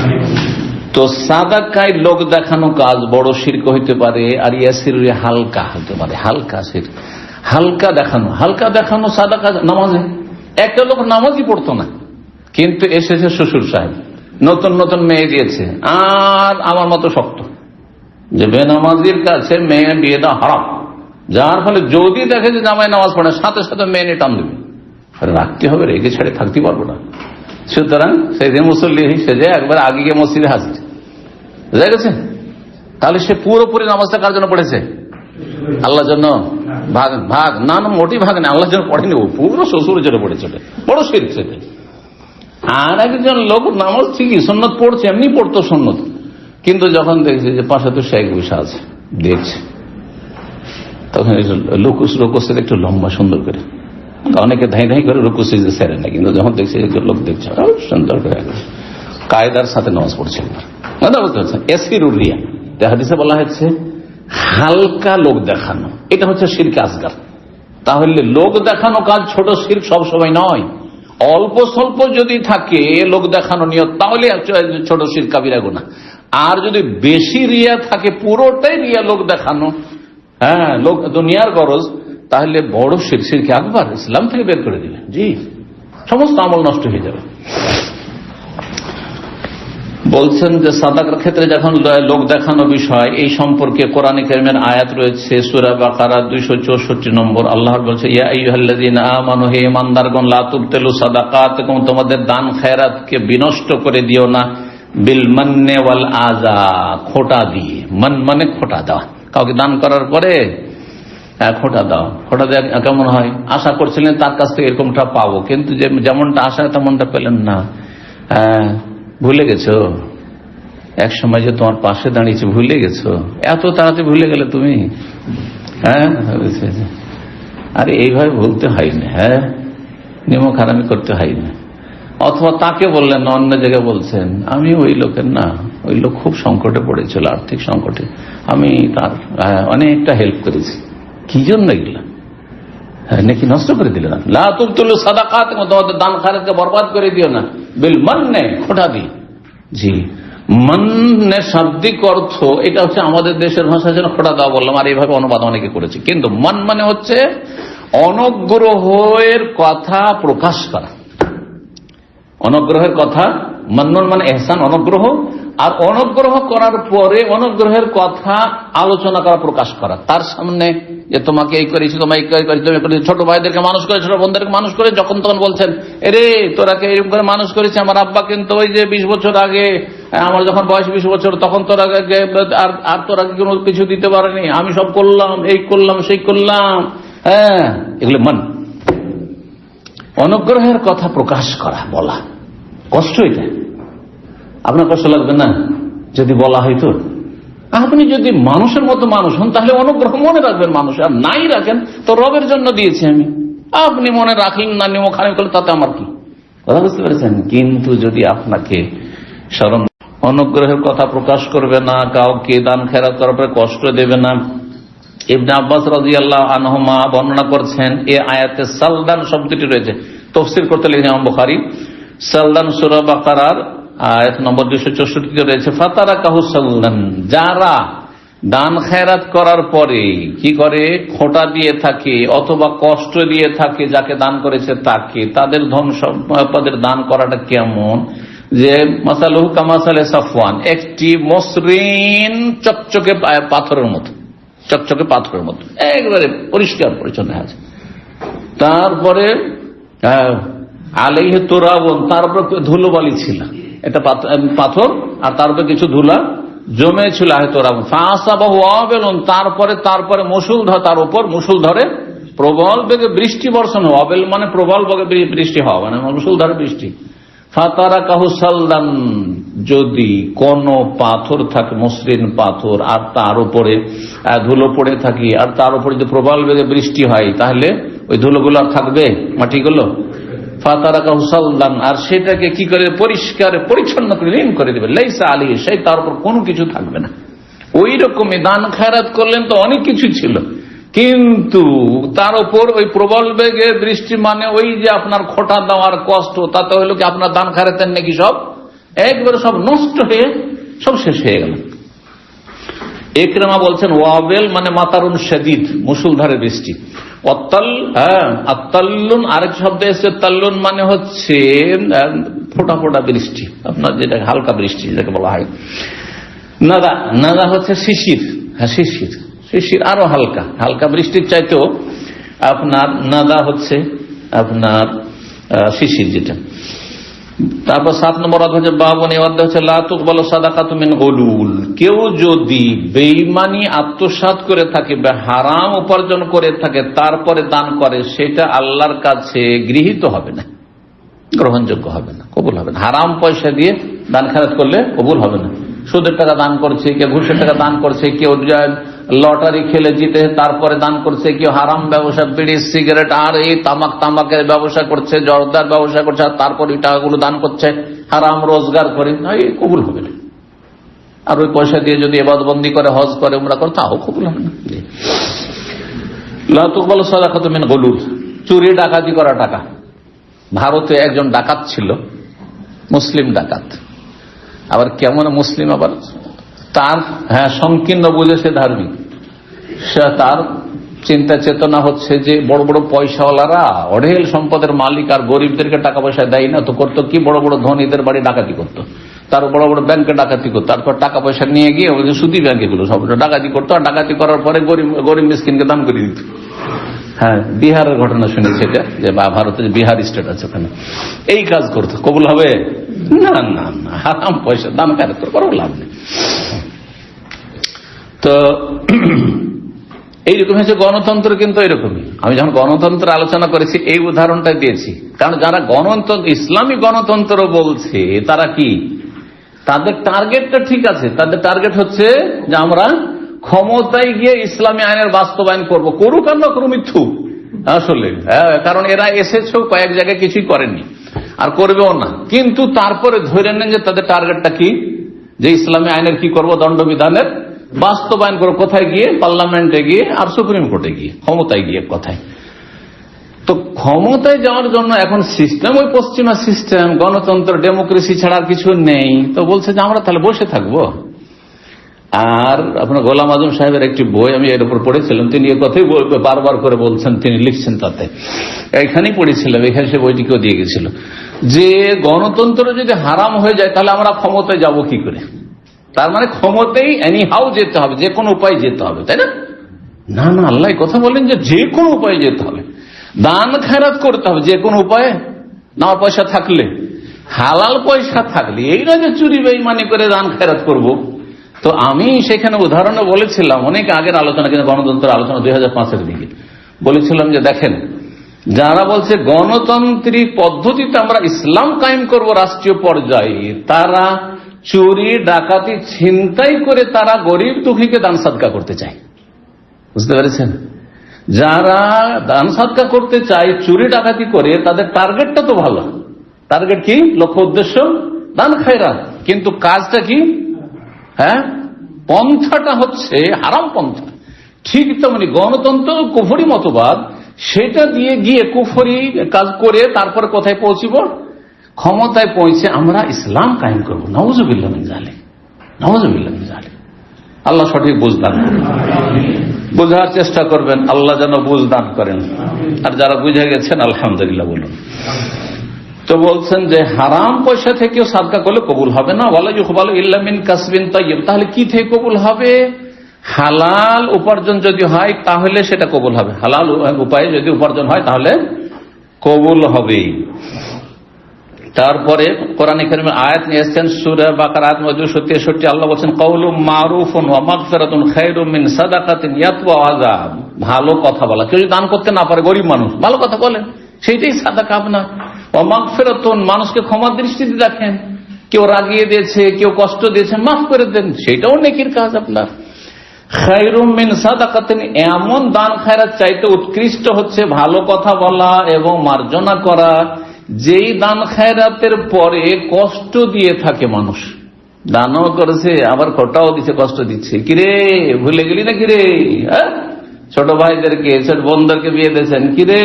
তো সাদাকায় লোক দেখানো কাজ বড় শিরক হইতে পারে, আর ইয়াসির হালকা হতে পারে, হালকা শিরক, হালকা দেখানো সাদাকা। নামাজে একটা লোক নামাজই পড়তো না, কিন্তু এসেছে শ্বশুর সাহেব, নতুন নতুন মেয়ে দিয়েছে, আর আমার মতো শক্ত যে বেনামাজির কাছে মেয়ে বিয়ে দেওয়া হারাম, যার ফলে যদি দেখে যে জামাই নামাজ পড়ে, সাথে সাথে মেয়ে নিয়ে টান দেবে, রাখতে হবে, রেখে ছেড়ে থাকতে পারবো না। সুতরাং সেই যে মুসল্লি সেজে একবার আগে গিয়ে মসজিদে হাজির, বুঝা গেছে? তাহলে সে পুরোপুরি নামাজটা কার জন্য পড়েছে? আল্লাহর জন্য। ভাগ না, মোটেই ভাগ না, আল্লাহর জন্য পড়েনি, পুরো শ্বশুরের জন্য পড়েছে, বড় শিরক সেটা। আর একজন লোক নামাজ ঠিকই সুন্নত পড়ছে, এমনি পড়তো সুন্নত, কিন্তু যখন দেখছে যে পাশে তো শেখ বসে আছে দেখছে, তখন রুকুসের একটু লম্বা সুন্দর করে, অনেকে ধাই ধাই করে রুকুসে যে সেরে না, কিন্তু যখন দেখছে লোক দেখছে সুন্দর করে কায়দার সাথে নামাজ পড়ছে। হাদিসে বলা হচ্ছে হালকা লোক দেখানো, এটা হচ্ছে শিরক আসগার। তাহলে লোক দেখানো কাজ ছোট শিরক সব সময় নয়, অল্প স্বল্প যদি থাকে লোক দেখানো নিয়ত তাহলে ছোট শিরক কাবিরা গুনাহ। আর যদি বেশি রিয়া থাকে, পুরোটাই রিয়া লোক দেখানো, হ্যাঁ লোক দুনিয়ার গরজ, তাহলে বড় শিরক আকবার, ইসলাম থেকে বের করে দিলেন, জি সমস্ত আমল নষ্ট হয়ে যাবে। বলছেন যে সাদাকার ক্ষেত্রে যখন লোক দেখানো বিষয়, এই সম্পর্কে কোরআন কারীমের আয়াত রয়েছে সূরা বাকারা 264 নম্বর। আল্লাহ বলছে ইয়া আইয়ুহাল্লাযীনা আমানু, হে ঈমানদারগণ, লা তুবতিলু সাদাকাতকুম, তোমাদের দান খয়রাতকে বিনষ্ট করে দিও না, বিল মান্নি ওয়াল আযা, খোঁটা দিয়ে। মান মানে খোঁটা দেওয়া, কাউকে দান করার পরে খোঁটা দাও। খোঁটা দেওয়া কেমন হয়? আশা করছিলেন তার কাছ থেকে এরকমটা পাবো, কিন্তু যেমনটা আশা তেমনটা পেলেন না। ভুলে গেছো এক সময় যে তোমার পাশে দাঁড়িয়েছে, ভুলে গেছো, এত তাড়াতাড়ি ভুলে গেলে তুমি। হ্যাঁ আরে এইভাবে বলতে হয় না, হ্যাঁ নিমক হারামি করতে হয় না। অথবা তাকে বললেন না, অন্য জায়গায় বলছেন আমি ওই লোকের না, ওই লোক খুব সংকটে পড়েছিল, আর্থিক সংকটে, আমি তার অনেকটা হেল্প করেছি। কি জন্য এগুলা? নাকি নষ্ট করে দিল না। লা তুবতিলু সাদাকাত, তোমাদের দান খয়রাতকে বরবাদ করে দিও না, বিল মান্নে, খোঁটা দি। জি, মান্নে শাব্দিক অর্থ, এটা হচ্ছে আমাদের দেশের ভাষায় যেন খোঁটা দেওয়া বললাম, আর এইভাবে অনুবাদ অনেকে করেছে, কিন্তু মান মানে হচ্ছে অনুগ্রহের কথা প্রকাশ করা। অনুগ্রহের কথা, মান্নুন মানে এহসান, অনুগ্রহ, আর অনুগ্রহ করার পরে অনুগ্রহের কথা আলোচনা করা, প্রকাশ করা তার সামনে, যে তোমাকে এই করেছি, তোমাকে এই করেছি, তুমি করেছি। ছোট ভাইদেরকে মানুষ করে, ছোট বোনদেরকে মানুষ করে, যখন তখন বলছেন এরে তোরাকে এরকম করে মানুষ করেছে, আমার আব্বা কিন্তু ওই যে 20 বছর আগে, আমার যখন বয়স 20 বছর, তখন তোরা আর তোরা কোনো কিছু দিতে পারেনি, আমি সব করলাম, এই করলাম, সেই করলাম। হ্যাঁ, এগুলো মান, অনুগ্রহের কথা প্রকাশ করা, বলা। কষ্ট এটা, আপনার কষ্ট লাগবে না যদি বলা হয়তো? আপনি যদি মানুষের মতো মানুষ হন, তাহলে অনুগ্রহ মনে রাখবেন মানুষ, আর নাই রাখেন তো রবের জন্য দিয়েছি আমি, আপনি মনে রাখলেন না, নিমক হারামি করলেন, তাতে আমার কি? কথা বুঝতে পেরেছেন? কিন্তু যদি আপনাকে স্মরণ, অনুগ্রহের কথা প্রকাশ করবে না, কাউকে দান খেরাত করার পরে কষ্ট দেবে না। ইবনে আব্বাস রাদিয়াল্লাহু আনহুমা বর্ণনা করছেন, এই আয়াতে সালদান শব্দটি রয়েছে, তাফসীর করতে লিখেছেন ইমাম বুখারী। সালদান সূরা বাকারার আয়াত নম্বর 264 রয়েছে, ফাতারাকাহু সালদান, যারা দান খেরাত করার পরে কি করে, খোঁটা দিয়ে থাকে অথবা কষ্ট দিয়ে থাকে যাকে দান করেছে তাকে, তাদের ধন সম্পদের দান করাটা কেমন, যে মাসালুহু কামাসালে সাফওয়ান, একটি মসৃণ চকচকে পাথরের মতো, চকচকে পাথরের মতো, একবারে পরিষ্কার পরিচ্ছন্ন আছে। তারপরে আলাইহি তুরাবুন, তার উপর ধুলোবালি ছিল, এটা পাথর, আর তার উপর কিছু ধুলা জমে ছিল। তারপরে মুষলধারে, তার উপর মুষলধারে প্রবল বেগে বৃষ্টি বর্ষণ, অবেল মানে প্রবল বেগে বৃষ্টি হওয়া, মানে মুষলধারে বৃষ্টি। ফাতারাকাহু সালদান, যদি কোন পাথর থাকে, মসৃণ পাথর, আর তার উপরে ধুলো পড়ে থাকে, আর তার উপরে যদি প্রবল বেগে বৃষ্টি হয়, তাহলে ওই ধুলোগুলো থাকবে, মাটিগুলো। ফাতারাকাহু সালদান, আর সেটাকে কি করে, পরিষ্কার পরিচ্ছন্ন করে ঋণ করে দেবে, লাইসা আলাইহি শাই, তার উপর কোনো কিছু থাকবে না। ওই রকমই দান খেরাত করলেন তো অনেক কিছু ছিল, কিন্তু তার উপর ওই প্রবল বেগে বৃষ্টি, মানে ওই যে আপনার খোঁটা দেওয়ার কষ্ট, তাতে হইল কি আপনার দান খেরাতের নাকি সব একবারে সব নষ্ট হয়ে সব শেষ হয়ে গেল। ইকরামা বলছেন ওয়াবেল মানে মাতারুন শাদীদ, মুষলধারে বৃষ্টি। আত্তাল্লুন আরেক শব্দ এসেছে, তাল্লুন মানে হচ্ছে ফোটা ফোটা বৃষ্টি, আপনার যেটা হালকা বৃষ্টি যেটাকে বলা হয়। নাদা, নাদা হচ্ছে শিশির, হ্যাঁ শিশির, শিশির আরো হালকা, হালকা বৃষ্টির চাইতেও আপনার নাদা হচ্ছে আপনার শিশির যেটা। তারপর 7 নম্বর অধ্যায় বাবনী অধ্যায় হচ্ছে লা তুকবালু সাদাকাতু মিন গুলুল, কেউ যদি বেঈমানি আত্মসাৎ করে থাকে বা হারাম উপার্জন করে থাকে তারপরে দান করে, সেটা আল্লাহর কাছে গৃহীত হবে না। গ্রহণযোগ্য হবে না, কবুল হবে না। হারাম পয়সা দিয়ে দান খেরাত করলে কবুল হবে না। সুদের টাকা দান করছে, কেউ ঘুষের টাকা দান করছে, কেউ লটারি খেলে জিতে তারপরে দান করছে, কেউ হারাম ব্যবসা, বিড়ি সিগারেট আর এই তামাকের ব্যবসা করছে, জর্দার ব্যবসা করছে, আর তারপর এই টাকাগুলো দান করছে, হারাম রোজগার করে, এই কবুল হবে না। আর ওই পয়সা দিয়ে যদি ইবাদতবন্দি করে, হজ করে, উমরা করে, তাও কবুল হবে না। লা তুকবালু সাদাকাতুম মিন গুলুল, চুরি ডাকাতি করা টাকা। ভারতে একজন ডাকাত ছিল, মুসলিম ডাকাত, আবার কেমন মুসলিম, আবার তার সংকীর্ণ বুঝেছে ধার্মিক, সে তার চিন্তা চেতনা হচ্ছে যে বড় বড় পয়সাওয়ালারা অঢেল সম্পদের মালিক আর গরিবদেরকে টাকা পয়সা দেয় না, তো করতো কি, বড় বড় ধনীদের বাড়ি ডাকাতি করতো, তার বড় বড় ব্যাংকে ডাকাতি করতো, তারপর টাকা পয়সা নিয়ে গিয়ে ওই সুদী ব্যাংকে গুলো সব ডাকাতি করতো, আর ডাকাতি করার পরে গরিব মিসকিনকে দান করে দিত। হ্যাঁ, বিহারের ঘটনা শুনেছি এটা, যে ভারতের বিহার স্টেট আছে, ওখানে এই কাজ করতো। কবুল হবে না? না না, হারাম পয়সা দান খেরাত করে লাভ নেই। তো এইরকম হচ্ছে গণতন্ত্র, কিন্তু এরকমই। আমি যখন গণতন্ত্র আলোচনা করেছি এই উদাহরণটা দিয়েছি, কারণ যারা গণতন্ত্র, ইসলামী গণতন্ত্র বলছে, তারা কি, তাদের টার্গেটটা ঠিক আছে, তাদের টার্গেট হচ্ছে যে আমরা ক্ষমতায় গিয়ে ইসলামী আইনের বাস্তবায়ন করব, করুক আর না করুক মিথ্যু আসলে। কারণ এরা এসেছেও কয়েক জায়গায় কিছুই করেননি আর করবেও না, কিন্তু তারপরে ধরে নেন যে তাদের টার্গেটটা কি, যে ইসলামী আইনের কি করব, দণ্ডবিধানের বাস্তবায়ন করবো। কোথায় গিয়ে? পার্লামেন্টে গিয়ে আর সুপ্রিম কোর্টে গিয়ে, ক্ষমতায় গিয়ে কথায়। তো ক্ষমতায় যাওয়ার জন্য এখন সিস্টেম ওই পশ্চিমা সিস্টেম, গণতন্ত্র, ডেমোক্রেসি ছাড়া আর কিছু নেই। তো বলছে যে আমরা তাহলে বসে থাকবো। আর আপনার গোলাম আজম সাহেবের একটি বই আমি এর উপর পড়েছিলাম, তিনি এ কথাই বারবার করে বলছেন, তিনি লিখছেন, তাতে এখানেই পড়েছিলাম, এখানে সে বইটিকেও দিয়ে গেছিল, যে গণতন্ত্র যদি হারাম হয়ে যায় তাহলে আমরা ক্ষমতায় যাব কি করে? তার মানে ক্ষমতায় এনি হাউ যেতে হবে, যে কোনো উপায় যেতে হবে, তাই না? না না, আল্লাহ কথা বলেন যে কোনো উপায়ে যেতে হবে, দান খেরাত করতে হবে যে কোনো উপায়ে, না পয়সা থাকলে, হালাল পয়সা থাকলে, এই না যে চুরি বেঈমানি করে দান খেরাত করব। তো আমি সেখানে উদাহরণে বলেছিলাম, অনেক আগের আলোচনা, কিন্তু গণতন্ত্রের আলোচনা 2005-এর দিকে বলেছিলাম যে দেখেন, যারা বলছে গণতান্ত্রিক পদ্ধতিতে আমরা ইসলাম কায়েম করব রাষ্ট্রীয় পর্যায়ে, তারা চুরি ডাকাতি ছিনতাই করে তারা গরিব দুঃখীকে দান সাদকা করতে চায়। বুঝতে পেরেছেন? যারা দান সাদকা করতে চায় চুরি ডাকাতি করে, তাদের টার্গেটটা তো ভালো। টার্গেট কি? লক্ষ্য উদ্দেশ্য দান খায়রাত, কিন্তু কাজটা কি? পন্থাটা হচ্ছে হারাম পন্থা। ঠিক তেমনি গণতন্ত্র কুফরি মতবাদ, সেটা দিয়ে গিয়ে কুফরি কাজ করে তারপরে কোথায় পৌঁছিব? ক্ষমতায় পৌঁছে আমরা ইসলাম কায়েম করবো। নাউযুবিল্লাহ মিন যালিক, নাউযুবিল্লাহ মিন যালিক। আল্লাহ সঠিক বুঝ দান করবেন, বোঝার চেষ্টা করবেন, আল্লাহ যেন বুঝ দান করেন। আর যারা বুঝে গেছেন আলহামদুলিল্লাহ বলুন। তো বলছেন যে হারাম পয়সা থেকেও সাদকা করলে কবুল হবে না, ওয়ালা ইউকবালু ইল্লা মিন কাসবিন তাইয়্যিব। তাহলে কি থেকে কবুল হবে? হালাল উপার্জন যদি হয় তাহলে সেটা কবুল হবে, হালাল উপায়ে যদি উপার্জন হয় তাহলে কবুল হবে। তারপরে কোরআন কারীমের আয়াত নিয়ে এসেছেন, সূরা বাকারা আয়াত 263, আল্লাহ বলেন কাউলুম মারুফুন ওয়া মাগফিরাতুন খায়রুম মিন সাদাকাতিন ইয়াতবা আযাব। ভালো কথা বলা, কেউ যদি দান করতে না পারে, গরিব মানুষ, ভালো কথা বলেন, সেইটাই সাদাকা আপনার। ওয়া মাগফিরাতুন, মানুষকে ক্ষমা দৃষ্টিতে দেখেন, কেউ রাগিয়ে দিয়েছে, কেউ কষ্ট দিয়েছে, মাফ করে দেন, সেটাও নেকির কাজ আপনার। খায়রুম মিন সাদাকাতিন, এমন দান খায়রাত চাইতে উৎকৃষ্ট হচ্ছে ভালো কথা বলা এবং মার্জনা করা, যেই দান খায়রাতের পরে কষ্ট দিয়ে থাকে মানুষ। দানও করেছে আবার খোটাও দিচ্ছে, কষ্ট দিচ্ছে। কিরে ভুলে গেলি না কিরে? ছোট ভাইদেরকে, ছোট বোনদেরকে বিয়ে দিয়েছেন, কিরে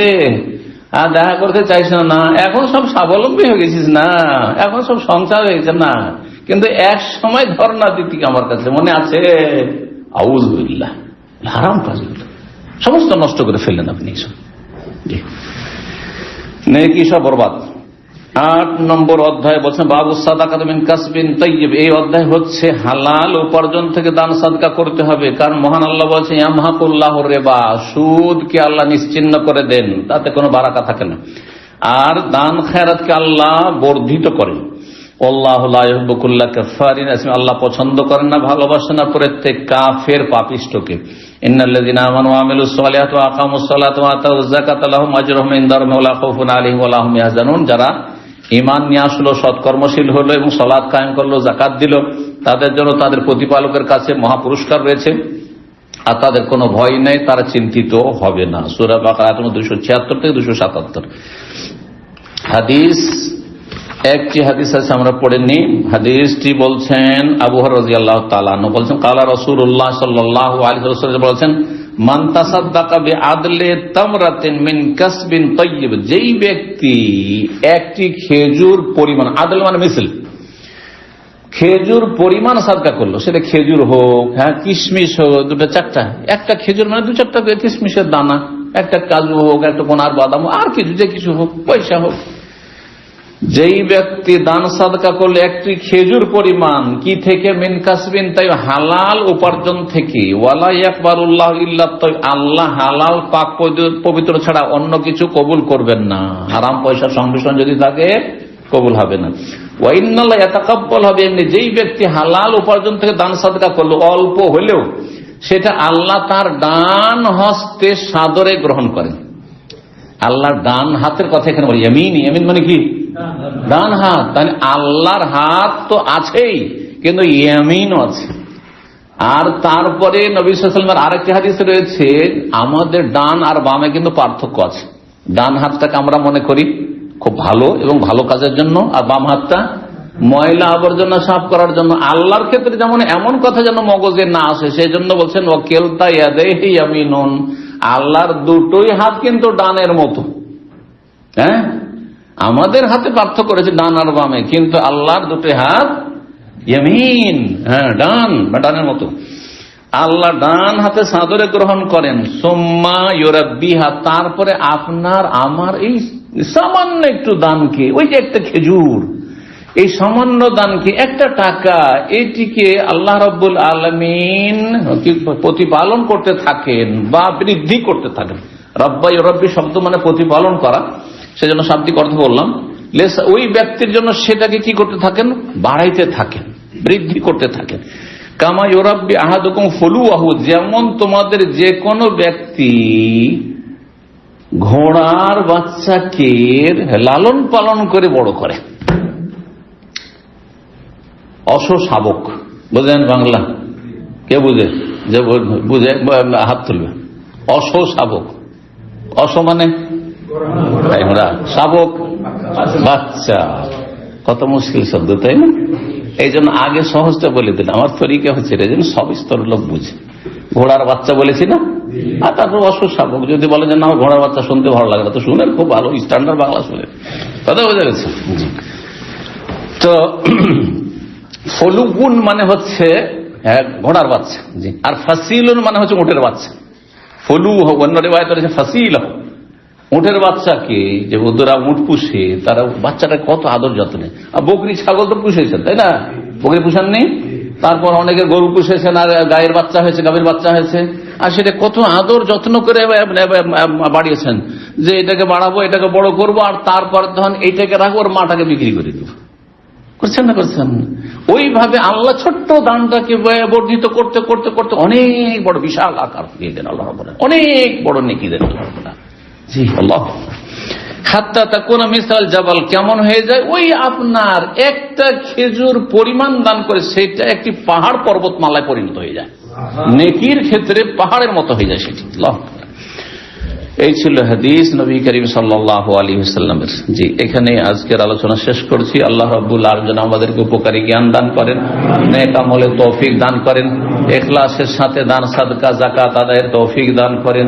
আর দেখা করতে চাইছ না, এখন সব স্বাবলম্বী হয়ে গেছিস না, এখন সব সংসার হয়েছে না, কিন্তু এক সময় ধর্ণা দিতি আমার কাছে, মনে আছে? আউযুবিল্লাহ, হারাম কাজগুলো সমস্ত নষ্ট করে ফেললেন আপনি। নেকি সব বরবাদ। 8 নম্বর অধ্যায় বলছেন বাবু সাদাকাত মিন কাসবিন তাইয়্যিব। এই অধ্যায় হচ্ছে হালাল উপার্জন থেকে দান সাদকা করতে হবে, কারণ মহান আল্লাহ বলছেন ইয়ামহাকুল্লাহুর রিবা, সুদকে আল্লাহ নিশ্চিহ্ন করে দেন, তাতে কোনো বারাকা থাকে না। আর দান খায়রাতকে আল্লাহ বর্ধিত করেন। আল্লাহু লা ইউহিব্বু কুল্লা কাফফারিন আসিম, আল্লাহ পছন্দ করেন না, ভালোবাসেন না প্রত্যেক কাফের পাপিষ্ঠকে। ইন্নাল্লাযীনা আমানু ওয়া আমিলুস সালিহাতি ওয়া আকামুস সালাতা ওয়া আতাউয যাকাতা লাহুম আজরুহুম ইনদা রাব্বিহিম ওয়া লা খাউফুন আলাইহিম ওয়া লা হুম ইয়াহজানুন। যারা ঈমান নিয়ে আসলো, সৎকর্মশীল হলো এবং সালাত কায়েম করলো, যাকাত দিল, তাদের জন্য তাদের প্রতিপালকের কাছে মহাপুরস্কার রয়েছে আর তাদের কোনো ভয় নেই, তারা চিন্তিত হবে না। সূরা বাকারা 276 থেকে 277 হাদিস। একটি হাদিস আছে আমরা পড়ে নিই। হাদিসটি বলছেন আবু হুরায়রা রাদিয়াল্লাহু তাআলা আনহু বলছেন, কালা রাসূলুল্লাহ সাল্লাল্লাহু আলাইহি ওয়াসাল্লাম বলেছেন, মান তাসাদ্দাকা বিআদলি তামরাতিন মিন কাসবিন তাইয়্যিব, যেই ব্যক্তি একটি খেজুর পরিমাণ, আদল মানে মিসল, খেজুর পরিমাণ সাদকা করলো, সেটা খেজুর হোক, হ্যাঁ কিশমিশ হোক, দুটো চারটা, একটা খেজুর মানে 2-4টা কিশমিশের দানা, একটা কাজু হোক, একটা কোনার বাদাম, আর কিছু যে কিছু হোক, পয়সা হোক, যেই ব্যক্তি দান সাদকা করলে একটি খেজুর পরিমাণ, কি থেকে, মিন কাসবিন, তাই হালাল উপার্জন থেকে, ওয়ালা ইয়াকবালুল্লাহু ইল্লা তাইব, আল্লাহ হালাল পাক পবিত্র ছাড়া অন্য কিছু কবুল করবেন না, হারাম পয়সার সংমিশ্রণ যদি থাকে কবুল হবে না। ওয়া ইন্নাল্লাহা ইয়াতাকাব্বাল হবে, এমনি যেই ব্যক্তি হালাল উপার্জন থেকে দান সাদকা করলো অল্প হলেও, সেটা আল্লাহ তার ডান হস্তে সাদরে গ্রহণ করেন। আল্লাহর ডান হাতের কথা এখানে বলি, ইয়ামিন, ইয়ামিন মানে কি, ডান হাত, তাহলে আল্লাহর হাত তো আছেই কিন্তু ইয়ামিনও আছে। আর তারপরে নবী সাল্লাল্লাহু আলাইহি ওয়াসাল্লামের আরেকটি হাদিস রয়েছে, আমাদের ডান আর বামে কিন্তু পার্থক্য আছে। ডান হাতটাকে আমরা মনে করি খুব ভালো এবং ভালো কাজের জন্য, আর বাম হাতটা ময়লা আবর্জনা সাফ করার জন্য। আল্লাহর ক্ষেত্রে যেমন এমন কথা যেন মগজে না আসে, সেই জন্য বলছেন ওয়াকিলতা ইয়াদাইহি ইয়ামিনুন, আল্লাহর দুটোই হাত কিন্তু ডানের মতো। হ্যাঁ, আমাদের হাতে পার্থক্য করেছে ডান আর বামে, কিন্তু আল্লাহর দুটোই হাত ইয়ামিন, হ্যাঁ ডান বা ডানের মতো। আল্লাহ ডান হাতে সাদরে গ্রহণ করেন, সুম্মা ইউরাব্বিহা, তারপরে আপনার আমার এই সামান্য একটু দানকে, ওই যে একটা খেজুর, এই সামান্য দানকে, একটা টাকা, এটিকে আল্লাহ রাব্বুল আলামিন প্রতিপালন করতে থাকেন বা বৃদ্ধি করতে থাকেন। রব্বা ইউরাব্বি শব্দ মানে প্রতিপালন করা, সেজন্য শাব্দিক অর্থ বললাম। ওই ব্যক্তির জন্য সেটাকে কি করতে থাকেন, বাড়াইতে থাকেন, বৃদ্ধি করতে থাকেন। কামা ইউরাব্বি আহাদুকুম ফুলুয়াহু, যেমন তোমাদের যে কোনো ব্যক্তি ঘোড়ার বাচ্চাকে লালন পালন করে বড় করে। অশ্বশাবক বুঝেন বাংলা, কে বুঝে, যে বুঝে হাত তুলবে। অশ্বশাবক, অশ্ব মানে ঘোড়া, শাবক বাচ্চা, কত মুশকিল শব্দ তাই না? এই জন্য আগে সহজটা বলে দিলাম, আমার তরিকা হচ্ছে এই জন্য সব স্তরের লোক বুঝে। ঘোড়ার বাচ্চা বলেছি না, আর তারপর অশ্ব শাবক। যদি বলে যে না ঘোড়ার বাচ্চা শুনতে ভালো লাগে না, তো শুনেন, খুব ভালো স্ট্যান্ডার্ড বাংলা শুনেন, কথা বোঝা গেছে। তো ফলুগুন মানে হচ্ছে ঘোড়ার বাচ্চা, জি, আর ফাসিলুন মানে হচ্ছে উটের বাচ্চা। ফলু অন্য রিওয়ায়াতে রয়েছে ফাসিল, উটের বাচ্চাকে, যে ওরা উট পুষে তারা বাচ্চাটা কত আদর যত্নে। আর বকরি ছাগল তো পুষেছেন তাই না, বকরি পুষান নেই, তারপর অনেকে গরু পুষেছেন, আর গায়ের বাচ্চা হয়েছে, গাভীর বাচ্চা হয়েছে, আর সেটা কত আদর যত্ন করে বাড়িয়েছেন, যে এটাকে বাড়াবো, এটাকে বড় করবো, আর তারপর ধন এইটাকে রাখবো, ওর মাটাকে বিক্রি করে দেবো। করছেন না করছেন? ওইভাবে আল্লাহ ছোট্ট দানটাকে বর্ধিত করতে করতে করতে অনেক বড় বিশাল আকার দিয়ে দেন আল্লাহ রাব্বুল আলামিন, অনেক বড় নেকি দেন আল্লাহ রাব্বুল আলামিন। জি আল্লাহ, হাত্তা তাকুনা মিসাল জাবাল, কেমন হয়ে যায়, ওই আপনার একটা খেজুর পরিমাণ দান করে সেটা একটি পাহাড় পর্বতমালায় পরিণত হয়ে যায়, নেকির ক্ষেত্রে পাহাড়ের মতো হয়ে যায় সেটি। আল্লাহ, এই ছিল হাদিস নবী করিম সাল্লাল্লাহু আলাইহি ওয়াসাল্লামের। জি, এখানে আজকের আলোচনা শেষ করছি। আল্লাহ রাব্বুল আলামিন আমাদেরকে উপকারী জ্ঞান দান করেন, নেক আমলে তৌফিক দান করেন, ইখলাসের সাথে দান সাদকা যাকাত আদায়ের তৌফিক দান করেন,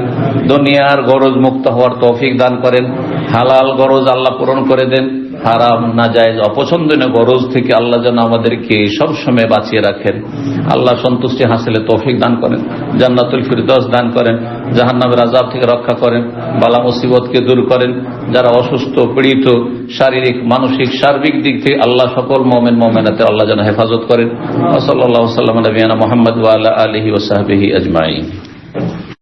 দুনিয়ার গরজ মুক্ত হওয়ার তৌফিক দান করেন, হালাল গরজ আল্লাহ পূরণ করে দেন, হারাম নাজায়েজ অপছন্দনীয় গরজ থেকে আল্লাহ যেন আমাদেরকে সব সময় বাঁচিয়ে রাখেন। আল্লাহ সন্তুষ্টি হাসিলে তৌফিক দান করেন, জান্নাতুল ফিরদৌস দান করেন, জাহান্নামের আযাব থেকে রক্ষা করেন, বালা মুসিবতকে দূর করেন। যারা অসুস্থ পীড়িত শারীরিক মানসিক সার্বিক দিক থেকে আল্লাহ সকল মুমিন মুমিনাতের আল্লাহ যেন হেফাজত করেন। ওয়া সাল্লাল্লাহু আলা নবিয়িনা মুহাম্মদ ওয়া আলা আলিহি ওয়া সাহবিহি আজমাইন।